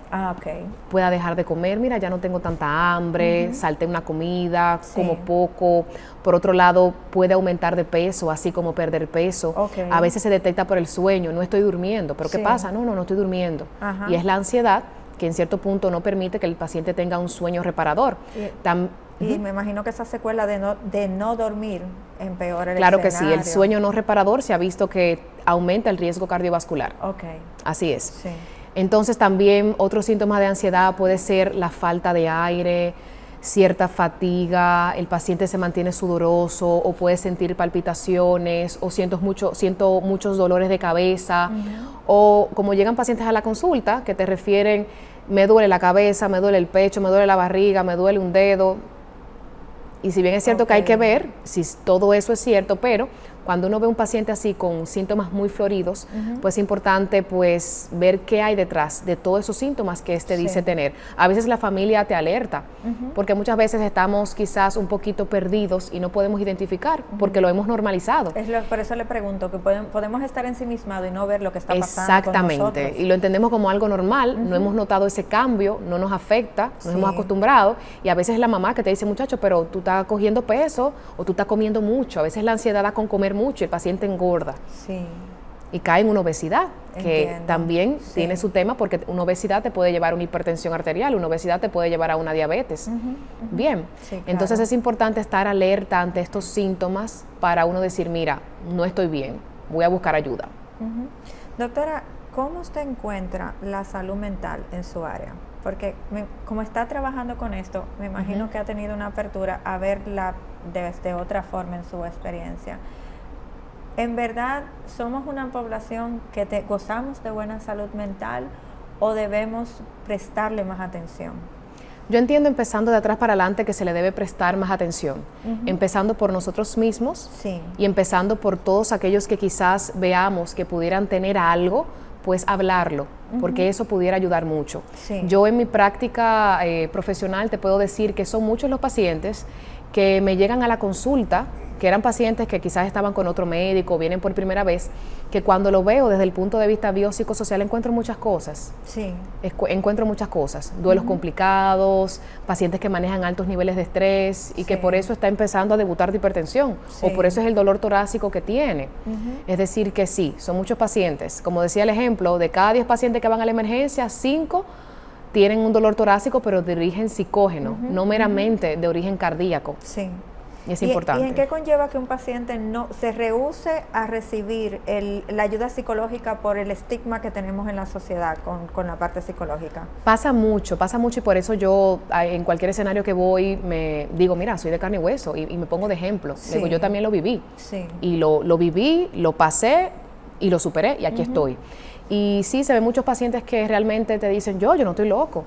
Pueda dejar de comer, mira, ya no tengo tanta hambre, salté una comida, como poco. Por otro lado, puede aumentar de peso, así como perder peso. A veces se detecta por el sueño, no estoy durmiendo, pero ¿qué pasa? No estoy durmiendo. Y es la ansiedad que en cierto punto no permite que el paciente tenga un sueño reparador. Y me imagino que esa secuela de no dormir empeora el Claro escenario. que sí, el sueño no reparador se ha visto que aumenta el riesgo cardiovascular. Así es. Entonces también otro síntoma de ansiedad puede ser la falta de aire, cierta fatiga, el paciente se mantiene sudoroso o puede sentir palpitaciones o siento muchos dolores de cabeza o como llegan pacientes a la consulta que te refieren, me duele la cabeza, me duele el pecho, me duele la barriga, me duele un dedo. Y si bien es cierto que hay que ver si todo eso es cierto, pero cuando uno ve un paciente así con síntomas muy floridos, pues es importante pues ver qué hay detrás de todos esos síntomas que dice tener. A veces la familia te alerta, porque muchas veces estamos quizás un poquito perdidos y no podemos identificar, porque lo hemos normalizado. Por eso le pregunto, que podemos estar ensimismados y no ver lo que está pasando Exactamente, con nosotros. Y lo entendemos como algo normal, no hemos notado ese cambio, no nos afecta, nos hemos acostumbrado, y a veces es la mamá que te dice, muchacho, pero tú estás cogiendo peso o tú estás comiendo mucho. A veces la ansiedad da con comer mucho y el paciente engorda. y cae en una obesidad, que Entiendo. también Sí. tiene su tema, porque una obesidad te puede llevar a una hipertensión arterial, una obesidad te puede llevar a una diabetes. Bien, Sí, claro. entonces es importante estar alerta ante estos síntomas para uno decir, mira, no estoy bien, voy a buscar ayuda. Doctora, ¿cómo usted encuentra la salud mental en su área? Porque como está trabajando con esto, me imagino que ha tenido una apertura a verla de otra forma en su experiencia. ¿En verdad somos una población que gozamos de buena salud mental o debemos prestarle más atención? Yo entiendo, empezando de atrás para adelante, que se le debe prestar más atención, empezando por nosotros mismos Sí. y empezando por todos aquellos que quizás veamos que pudieran tener algo, pues hablarlo, porque eso pudiera ayudar mucho. Sí. Yo en mi práctica profesional te puedo decir que son muchos los pacientes que me llegan a la consulta, que eran pacientes que quizás estaban con otro médico, vienen por primera vez, que cuando lo veo desde el punto de vista biopsicosocial encuentro muchas cosas. Sí. Encuentro muchas cosas, duelos complicados, pacientes que manejan altos niveles de estrés y que Sí. por eso está empezando a debutar de hipertensión, Sí. o por eso es el dolor torácico que tiene. Es decir, que sí, son muchos pacientes. Como decía el ejemplo, de cada 10 pacientes que van a la emergencia, 5 tienen un dolor torácico, pero de origen psicógeno, no meramente de origen cardíaco. Sí. Y es ¿Y importante. en qué conlleva que un paciente no se rehúse a recibir la ayuda psicológica por el estigma que tenemos en la sociedad con la parte psicológica? Pasa mucho y por eso yo en cualquier escenario que voy me digo, mira, soy de carne y hueso y me pongo de ejemplo. Sí. Digo, yo también lo viví. Sí. Y lo viví, lo pasé y lo superé y aquí estoy. Y sí, se ven muchos pacientes que realmente te dicen, yo no estoy loco.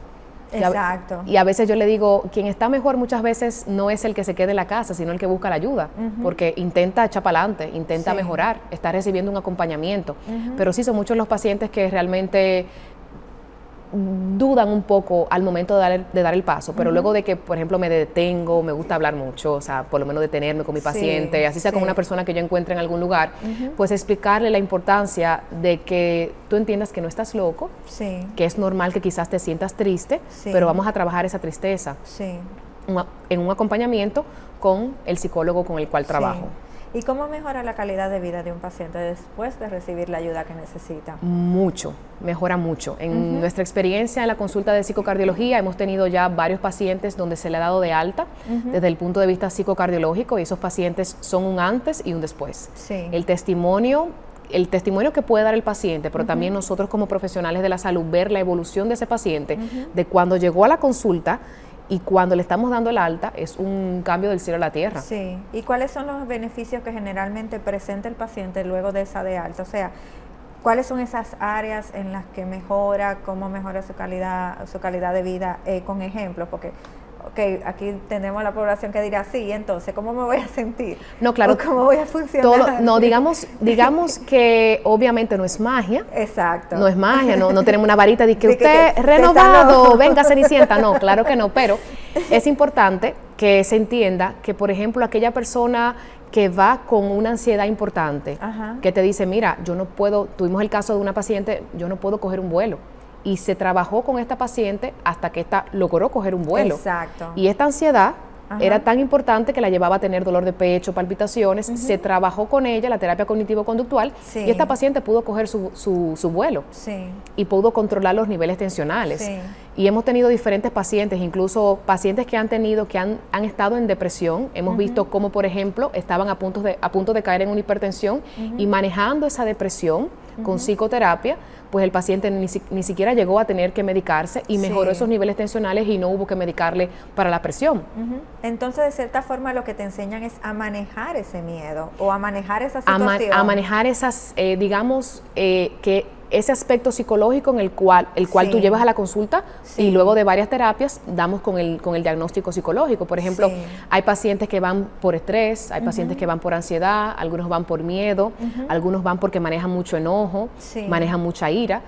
Exacto. Y a veces yo le digo, quien está mejor muchas veces no es el que se quede en la casa, sino el que busca la ayuda, porque intenta echar para adelante, intenta Sí. mejorar, está recibiendo un acompañamiento. Pero sí, son muchos los pacientes que realmente dudan un poco al momento de dar el paso, pero luego de que, por ejemplo, me detengo, me gusta hablar mucho, o sea, por lo menos detenerme con mi paciente, así sea con sí. una persona que yo encuentre en algún lugar, pues explicarle la importancia de que tú entiendas que no estás loco, Sí. que es normal que quizás te sientas triste, Sí. pero vamos a trabajar esa tristeza Sí. en un acompañamiento con el psicólogo con el cual trabajo. Sí. ¿Y cómo mejora la calidad de vida de un paciente después de recibir la ayuda que necesita? Mucho, mejora mucho. En nuestra experiencia en la consulta de psicocardiología hemos tenido ya varios pacientes donde se le ha dado de alta desde el punto de vista psicocardiológico, y esos pacientes son un antes y un después. Sí. El testimonio que puede dar el paciente, pero también nosotros como profesionales de la salud, ver la evolución de ese paciente, de cuando llegó a la consulta y cuando le estamos dando el alta, es un cambio del cielo a la tierra. Sí. ¿Y cuáles son los beneficios que generalmente presenta el paciente luego de esa de alta? O sea, ¿cuáles son esas áreas en las que mejora, cómo mejora su calidad de vida? Con ejemplos, porque aquí tenemos la población que dirá, sí, entonces, ¿cómo me voy a sentir? No, claro. ¿O cómo voy a funcionar? Digamos que obviamente no es magia. Exacto. No es magia, no tenemos una varita de que De que usted se renovado, sanó. venga Cenicienta. No, claro que no, pero es importante que se entienda que, por ejemplo, aquella persona que va con una ansiedad importante, Ajá. que te dice, mira, yo no puedo, tuvimos el caso de una paciente, yo no puedo coger un vuelo. Y se trabajó con esta paciente hasta que esta logró coger un vuelo. Exacto. Y esta ansiedad Ajá. era tan importante que la llevaba a tener dolor de pecho, palpitaciones. Se trabajó con ella la terapia cognitivo-conductual, Sí. y esta paciente pudo coger su vuelo Sí. y pudo controlar los niveles tensionales. Sí. Y hemos tenido diferentes pacientes, incluso pacientes que han estado en depresión. Hemos visto cómo, por ejemplo, estaban a punto de caer en una hipertensión, y manejando esa depresión con psicoterapia, pues el paciente ni siquiera llegó a tener que medicarse y mejoró Sí. esos niveles tensionales y no hubo que medicarle para la presión. Ujú. Entonces, de cierta forma, lo que te enseñan es a manejar ese miedo o a manejar esa A situación. manejar esas, que ese aspecto psicológico en el cual Sí. tú llevas a la consulta, Sí. y luego de varias terapias damos con el diagnóstico psicológico. Por ejemplo, Sí. hay pacientes que van por estrés, hay pacientes que van por ansiedad, algunos van por miedo, algunos van porque manejan mucho enojo, Sí. manejan mucha ira,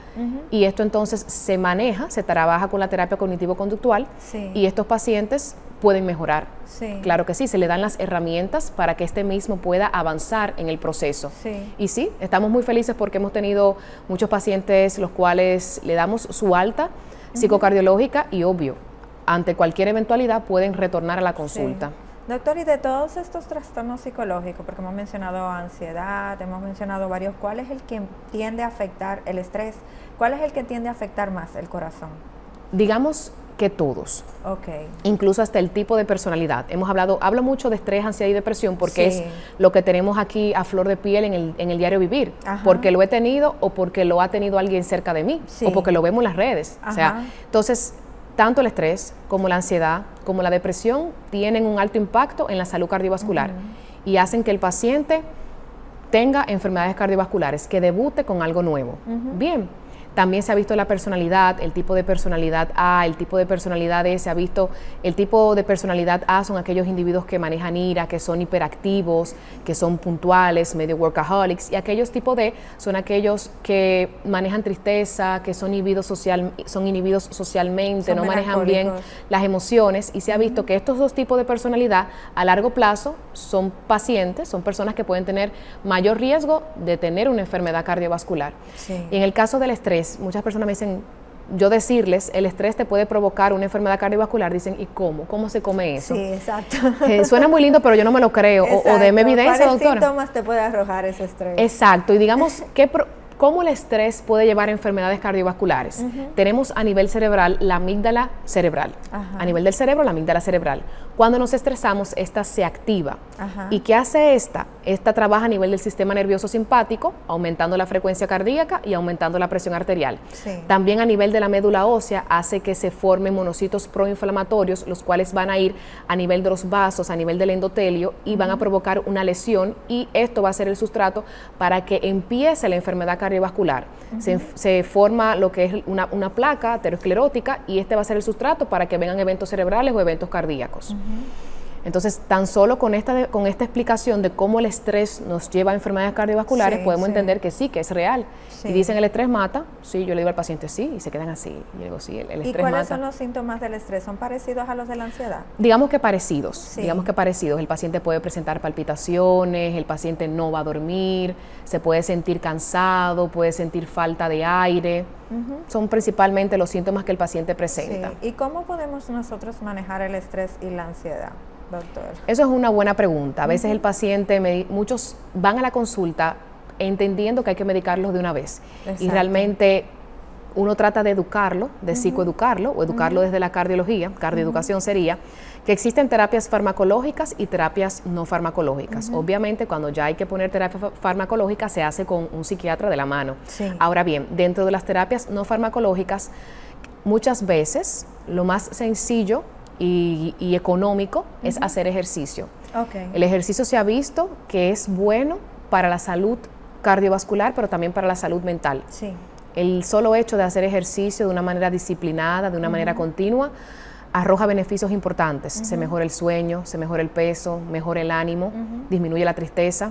y esto entonces se trabaja con la terapia cognitivo-conductual, Sí. y estos pacientes pueden mejorar. Sí. Claro que sí, se le dan las herramientas para que este mismo pueda avanzar en el proceso. Sí. Y sí, estamos muy felices porque hemos tenido muchos pacientes los cuales le damos su alta psicocardiológica, y obvio, ante cualquier eventualidad pueden retornar a la consulta. Doctor, y de todos estos trastornos psicológicos, porque hemos mencionado ansiedad, hemos mencionado varios, ¿cuál es el que tiende a afectar el estrés? ¿Cuál es el que tiende a afectar más el corazón? Digamos que todos, incluso hasta el tipo de personalidad. Hablo mucho de estrés, ansiedad y depresión porque es lo que tenemos aquí a flor de piel en el diario vivir, porque lo he tenido o porque lo ha tenido alguien cerca de mí o porque lo vemos en las redes. O sea, entonces, tanto el estrés como la ansiedad como la depresión tienen un alto impacto en la salud cardiovascular y hacen que el paciente tenga enfermedades cardiovasculares, que debute con algo nuevo. Bien. También se ha visto la personalidad, el tipo de personalidad A, el tipo de personalidad E, se ha visto el tipo de personalidad A son aquellos individuos que manejan ira, que son hiperactivos, que son puntuales, medio workaholics, y aquellos tipo D son aquellos que manejan tristeza, que son inhibidos socialmente, no manejan bien las emociones, y se ha visto que estos dos tipos de personalidad a largo plazo son pacientes, son personas que pueden tener mayor riesgo de tener una enfermedad cardiovascular. Y en el caso del estrés, muchas personas me dicen, yo decirles, el estrés te puede provocar una enfermedad cardiovascular, dicen, ¿y cómo? ¿Cómo se come eso? Sí, exacto. Suena muy lindo, pero yo no me lo creo. O deme evidencia, doctora. ¿Cuáles síntomas te puede arrojar ese estrés? Exacto, y digamos, ¿cómo el estrés puede llevar a enfermedades cardiovasculares? Tenemos a nivel cerebral la amígdala cerebral. A nivel del cerebro, la amígdala cerebral. Cuando nos estresamos, esta se activa. ¿Y qué hace esta? Esta trabaja a nivel del sistema nervioso simpático, aumentando la frecuencia cardíaca y aumentando la presión arterial. También a nivel de la médula ósea hace que se formen monocitos proinflamatorios, los cuales van a ir a nivel de los vasos, a nivel del endotelio, y van a provocar una lesión, y esto va a ser el sustrato para que empiece la enfermedad cardiovascular. Se forma lo que es una placa aterosclerótica, y este va a ser el sustrato para que vengan eventos cerebrales o eventos cardíacos. Entonces, tan solo con esta explicación de cómo el estrés nos lleva a enfermedades cardiovasculares, podemos entender que sí, que es real. Y dicen, ¿el estrés mata? Sí, yo le digo al paciente, sí, y se quedan así. Y le digo, sí, el estrés mata. ¿Y cuáles son los síntomas del estrés? ¿Son parecidos a los de la ansiedad? Digamos que parecidos. El paciente puede presentar palpitaciones, el paciente no va a dormir, se puede sentir cansado, puede sentir falta de aire. Son principalmente los síntomas que el paciente presenta. ¿Y cómo podemos nosotros manejar el estrés y la ansiedad, doctor? Eso es una buena pregunta. A veces el paciente, muchos van a la consulta entendiendo que hay que medicarlos de una vez. Y realmente uno trata de educarlo, de psicoeducarlo o educarlo desde la cardiología, cardioeducación sería, que existen terapias farmacológicas y terapias no farmacológicas. Obviamente, cuando ya hay que poner terapia farmacológica, se hace con un psiquiatra de la mano. Ahora bien, dentro de las terapias no farmacológicas, muchas veces lo más sencillo y económico es hacer ejercicio. El ejercicio se ha visto que es bueno para la salud cardiovascular, pero también para la salud mental. El solo hecho de hacer ejercicio de una manera disciplinada, de una manera continua, arroja beneficios importantes. Se mejora el sueño, se mejora el peso, mejora el ánimo, disminuye la tristeza.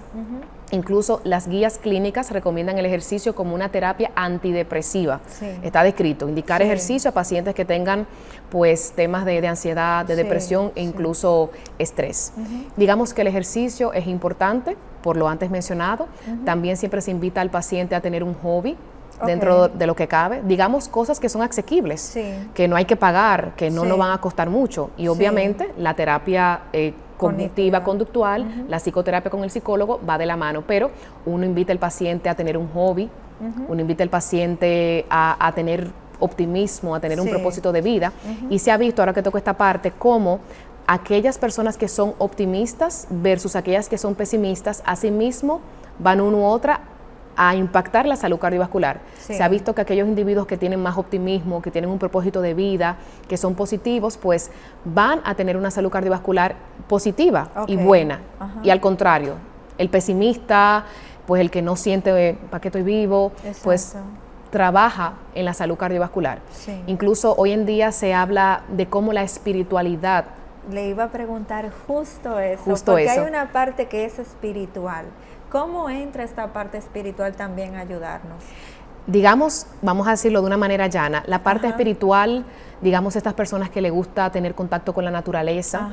Incluso las guías clínicas recomiendan el ejercicio como una terapia antidepresiva. Está descrito, indicar ejercicio a pacientes que tengan pues temas de ansiedad, de depresión e incluso estrés. Digamos que el ejercicio es importante, por lo antes mencionado. También siempre se invita al paciente a tener un hobby dentro de lo que cabe, digamos cosas que son asequibles, que no hay que pagar, que no nos van a costar mucho, y obviamente la terapia cognitiva, conductual, la psicoterapia con el psicólogo va de la mano, pero uno invita al paciente a tener un hobby, uno invita al paciente a tener optimismo, a tener un propósito de vida, y se ha visto, ahora que toco esta parte, cómo aquellas personas que son optimistas versus aquellas que son pesimistas, asimismo van una u otra a impactar la salud cardiovascular. Se ha visto que aquellos individuos que tienen más optimismo, que tienen un propósito de vida, que son positivos, pues van a tener una salud cardiovascular positiva y buena. Y al contrario, el pesimista, pues el que no siente para qué estoy vivo, pues trabaja en la salud cardiovascular. Incluso hoy en día se habla de cómo la espiritualidad. Le iba a preguntar justo eso, porque hay una parte que es espiritual. ¿Cómo entra esta parte espiritual también a ayudarnos? Digamos, vamos a decirlo de una manera llana, la parte espiritual, digamos, estas personas que les gusta tener contacto con la naturaleza,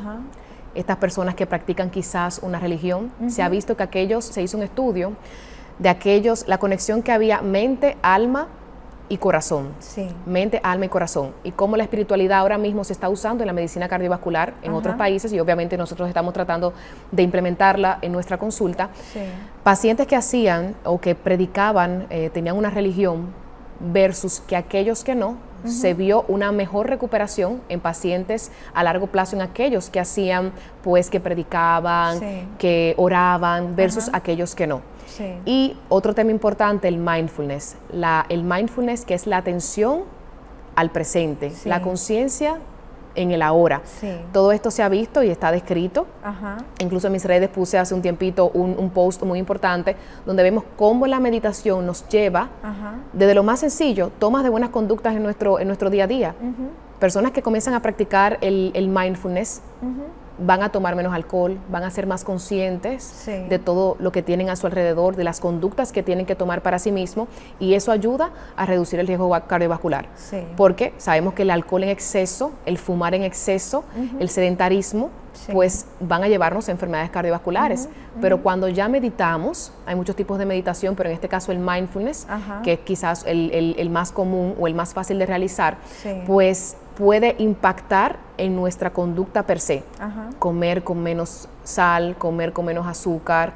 estas personas que practican quizás una religión, se ha visto que se hizo un estudio de aquellos, la conexión que había mente, alma y corazón. Sí. Mente, alma y corazón. Y cómo la espiritualidad ahora mismo se está usando en la medicina cardiovascular en otros países, y obviamente nosotros estamos tratando de implementarla en nuestra consulta. Sí. Pacientes que hacían o que predicaban, tenían una religión versus que aquellos que no, se vio una mejor recuperación en pacientes a largo plazo en aquellos que hacían, pues, que predicaban, que oraban, versus aquellos que no. Sí. Y otro tema importante, el mindfulness. El mindfulness, que es la atención al presente, la conciencia en el ahora. Sí. Todo esto se ha visto y está descrito. Incluso en mis redes puse hace un tiempito un post muy importante donde vemos cómo la meditación nos lleva desde lo más sencillo, tomas de buenas conductas en nuestro día a día. Personas que comienzan a practicar el mindfulness van a tomar menos alcohol, van a ser más conscientes de todo lo que tienen a su alrededor, de las conductas que tienen que tomar para sí mismos, y eso ayuda a reducir el riesgo cardiovascular. Porque sabemos que el alcohol en exceso, el fumar en exceso, el sedentarismo, pues van a llevarnos a enfermedades cardiovasculares. Pero cuando ya meditamos, hay muchos tipos de meditación, pero en este caso el mindfulness, que es quizás el más común o el más fácil de realizar, pues puede impactar en nuestra conducta per se. Comer con menos sal, comer con menos azúcar,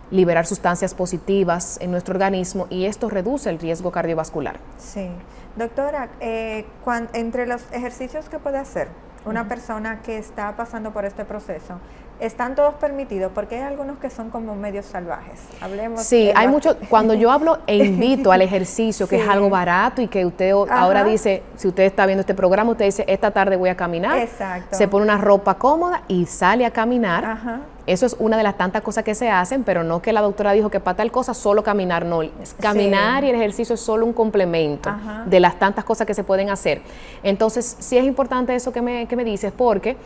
liberar sustancias positivas en nuestro organismo, y esto reduce el riesgo cardiovascular. Sí. Doctora, entre los ejercicios que puede hacer una persona que está pasando por este proceso, ¿están todos permitidos? Porque hay algunos que son como medios salvajes. Hablemos. Sí, hay mucho. Cuando yo hablo e invito al ejercicio, que es algo barato y que usted ahora dice, si usted está viendo este programa, usted dice, esta tarde voy a caminar. Exacto. Se pone una ropa cómoda y sale a caminar. Eso es una de las tantas cosas que se hacen, pero no que la doctora dijo que para tal cosa solo caminar, no. Caminar y el ejercicio es solo un complemento de las tantas cosas que se pueden hacer. Entonces, sí es importante eso que me dices, porque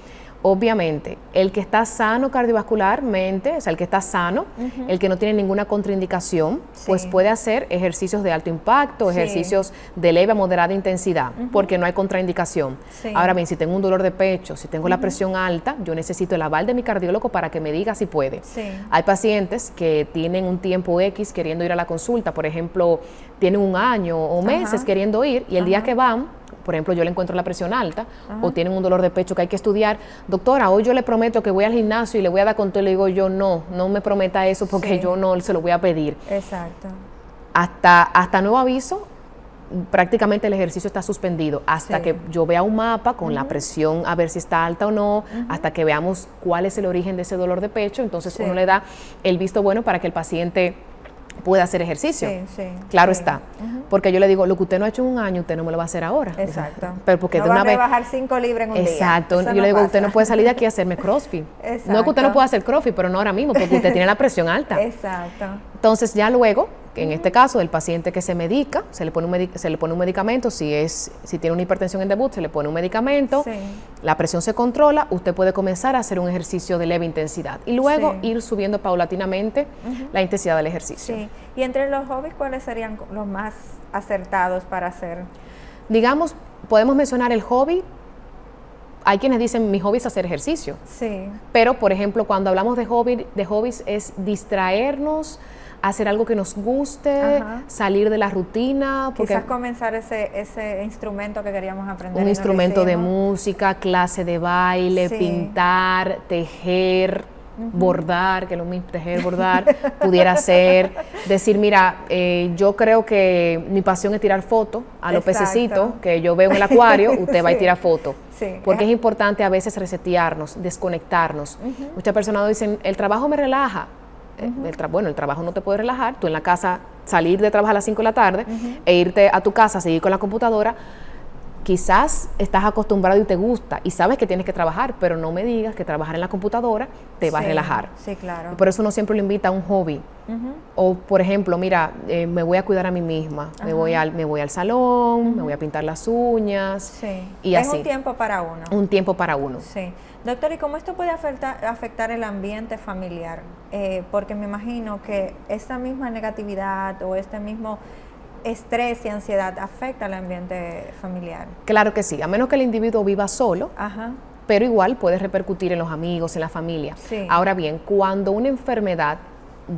obviamente, el que está sano cardiovascularmente, o sea, el que está sano, el que no tiene ninguna contraindicación, pues puede hacer ejercicios de alto impacto, ejercicios de leve a moderada intensidad, porque no hay contraindicación. Ahora bien, si tengo un dolor de pecho, si tengo la presión alta, yo necesito el aval de mi cardiólogo para que me diga si puede. Hay pacientes que tienen un tiempo X queriendo ir a la consulta, por ejemplo, tienen un año o meses queriendo ir, y el día que van, por ejemplo, yo le encuentro la presión alta, o tienen un dolor de pecho que hay que estudiar, doctora, hoy yo le prometo que voy al gimnasio y le voy a dar con todo, y le digo yo, no me prometa eso porque yo no se lo voy a pedir. Exacto. Hasta nuevo aviso, prácticamente el ejercicio está suspendido, hasta que yo vea un mapa con la presión, a ver si está alta o no, hasta que veamos cuál es el origen de ese dolor de pecho, entonces uno le da el visto bueno para que el paciente puede hacer ejercicio. Claro está. Porque yo le digo, lo que usted no ha hecho en un año, usted no me lo va a hacer ahora. Exacto. Pero porque no de una va a vez bajar 5 libras en un día. Exacto. Yo le digo, usted no puede salir de aquí a hacerme CrossFit. Exacto. No es que usted no pueda hacer CrossFit, pero no ahora mismo, porque usted tiene la presión alta. Exacto. Entonces ya luego, en este caso, el paciente que se medica, se le pone un medicamento, si tiene una hipertensión en debut, se le pone un medicamento, la presión se controla, usted puede comenzar a hacer un ejercicio de leve intensidad y luego ir subiendo paulatinamente la intensidad del ejercicio. Sí. Y entre los hobbies, ¿cuáles serían los más acertados para hacer? Digamos, podemos mencionar el hobby. Hay quienes dicen, mi hobby es hacer ejercicio. Pero, por ejemplo, cuando hablamos de hobbies es distraernos, hacer algo que nos guste, salir de la rutina. Quizás comenzar ese instrumento que queríamos aprender. Un instrumento de música, clase de baile, pintar, tejer, bordar, que lo mismo, tejer, bordar, pudiera ser, decir, mira, yo creo que mi pasión es tirar fotos a los pececitos que yo veo en el acuario, usted va y tira fotos. Porque es importante a veces resetearnos, desconectarnos. Muchas personas dicen, el trabajo me relaja. Bueno, el trabajo no te puede relajar, tú en la casa salir de trabajar a las 5 de la tarde e irte a tu casa, seguir con la computadora, quizás estás acostumbrado y te gusta y sabes que tienes que trabajar, pero no me digas que trabajar en la computadora te va a relajar. Sí, claro. Y por eso uno siempre lo invita a un hobby. O, por ejemplo, mira, me voy a cuidar a mí misma, me voy al salón, me voy a pintar las uñas, y así. Es un tiempo para uno. Un tiempo para uno. Sí. Doctor, ¿y cómo esto puede afectar el ambiente familiar? Porque me imagino que esta misma negatividad o este mismo estrés y ansiedad afecta al ambiente familiar. Claro que sí, a menos que el individuo viva solo, pero igual puede repercutir en los amigos, en la familia. Ahora bien, cuando una enfermedad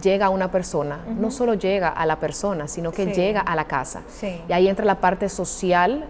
llega a una persona, no solo llega a la persona, sino que llega a la casa. Sí. Y ahí entra la parte social,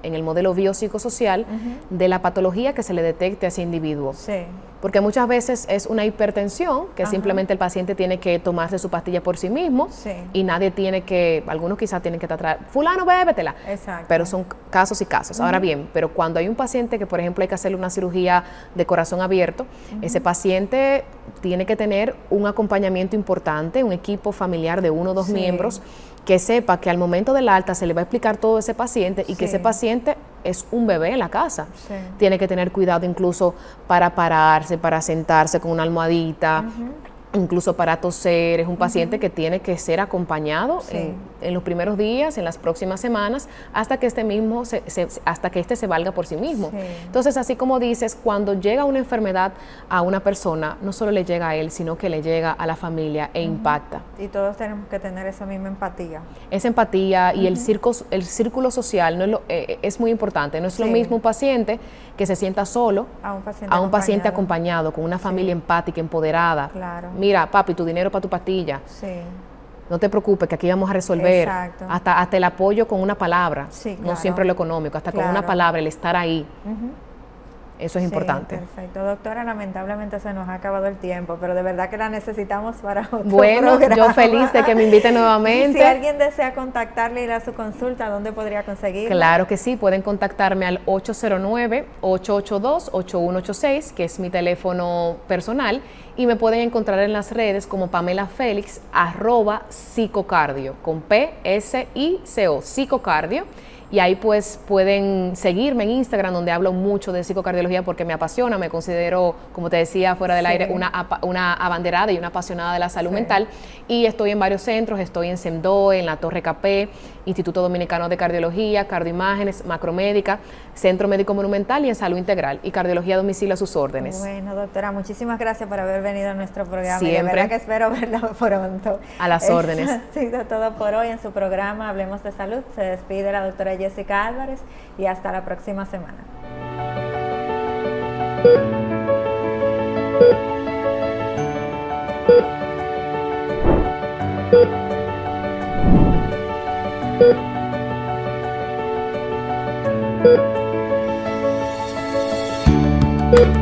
en el modelo biopsicosocial, de la patología que se le detecte a ese individuo. Sí. Porque muchas veces es una hipertensión, que simplemente el paciente tiene que tomarse su pastilla por sí mismo, y nadie tiene que, algunos quizás tienen que tratar, fulano, bébetela. Exacto. Pero son casos y casos. Ahora bien, pero cuando hay un paciente que, por ejemplo, hay que hacerle una cirugía de corazón abierto, ese paciente tiene que tener un acompañamiento importante, un equipo familiar de 1 o 2 miembros, que sepa que al momento del alta se le va a explicar todo a ese paciente y que ese paciente es un bebé en la casa. Sí. Tiene que tener cuidado incluso para pararse, para sentarse con una almohadita, incluso para toser. Es un paciente que tiene que ser acompañado en los primeros días, en las próximas semanas, hasta que este se valga por sí mismo. Sí. Entonces, así como dices, cuando llega una enfermedad a una persona, no solo le llega a él, sino que le llega a la familia e impacta. Y todos tenemos que tener esa misma empatía. Esa empatía y el círculo social no es muy importante. No es lo mismo un paciente que se sienta solo a un paciente acompañado con una familia empática, empoderada. Claro. Mira, papi, tu dinero para tu pastilla. Sí. No te preocupes, que aquí vamos a resolver. Exacto. Hasta el apoyo con una palabra. Sí, No claro. siempre lo económico, hasta con una palabra, el estar ahí. Eso es importante. Perfecto. Doctora, lamentablemente se nos ha acabado el tiempo, pero de verdad que la necesitamos para otro Bueno, programa. yo feliz de que me invite nuevamente. Si alguien desea contactarle y ir a su consulta, ¿dónde podría conseguirla? Claro que sí, pueden contactarme al 809-882-8186, que es mi teléfono personal, y me pueden encontrar en las redes como Pamela Félix, @psicocardio, con P-S-I-C-O, psicocardio. Y ahí pues pueden seguirme en Instagram, donde hablo mucho de psicocardiología porque me apasiona, me considero, como te decía fuera del aire, una abanderada y una apasionada de la salud mental. Y estoy en varios centros, estoy en SEMDOE, en la Torre Capé, Instituto Dominicano de Cardiología, Cardioimágenes, Macromédica, Centro Médico Monumental y en Salud Integral y Cardiología a domicilio a sus órdenes. Bueno, doctora, muchísimas gracias por haber venido a nuestro programa. Siempre. Y de verdad que espero verla pronto. A las órdenes. Ha sido todo por hoy en su programa Hablemos de Salud. Se despide la doctora Jessica Álvarez y hasta la próxima semana. Thank you.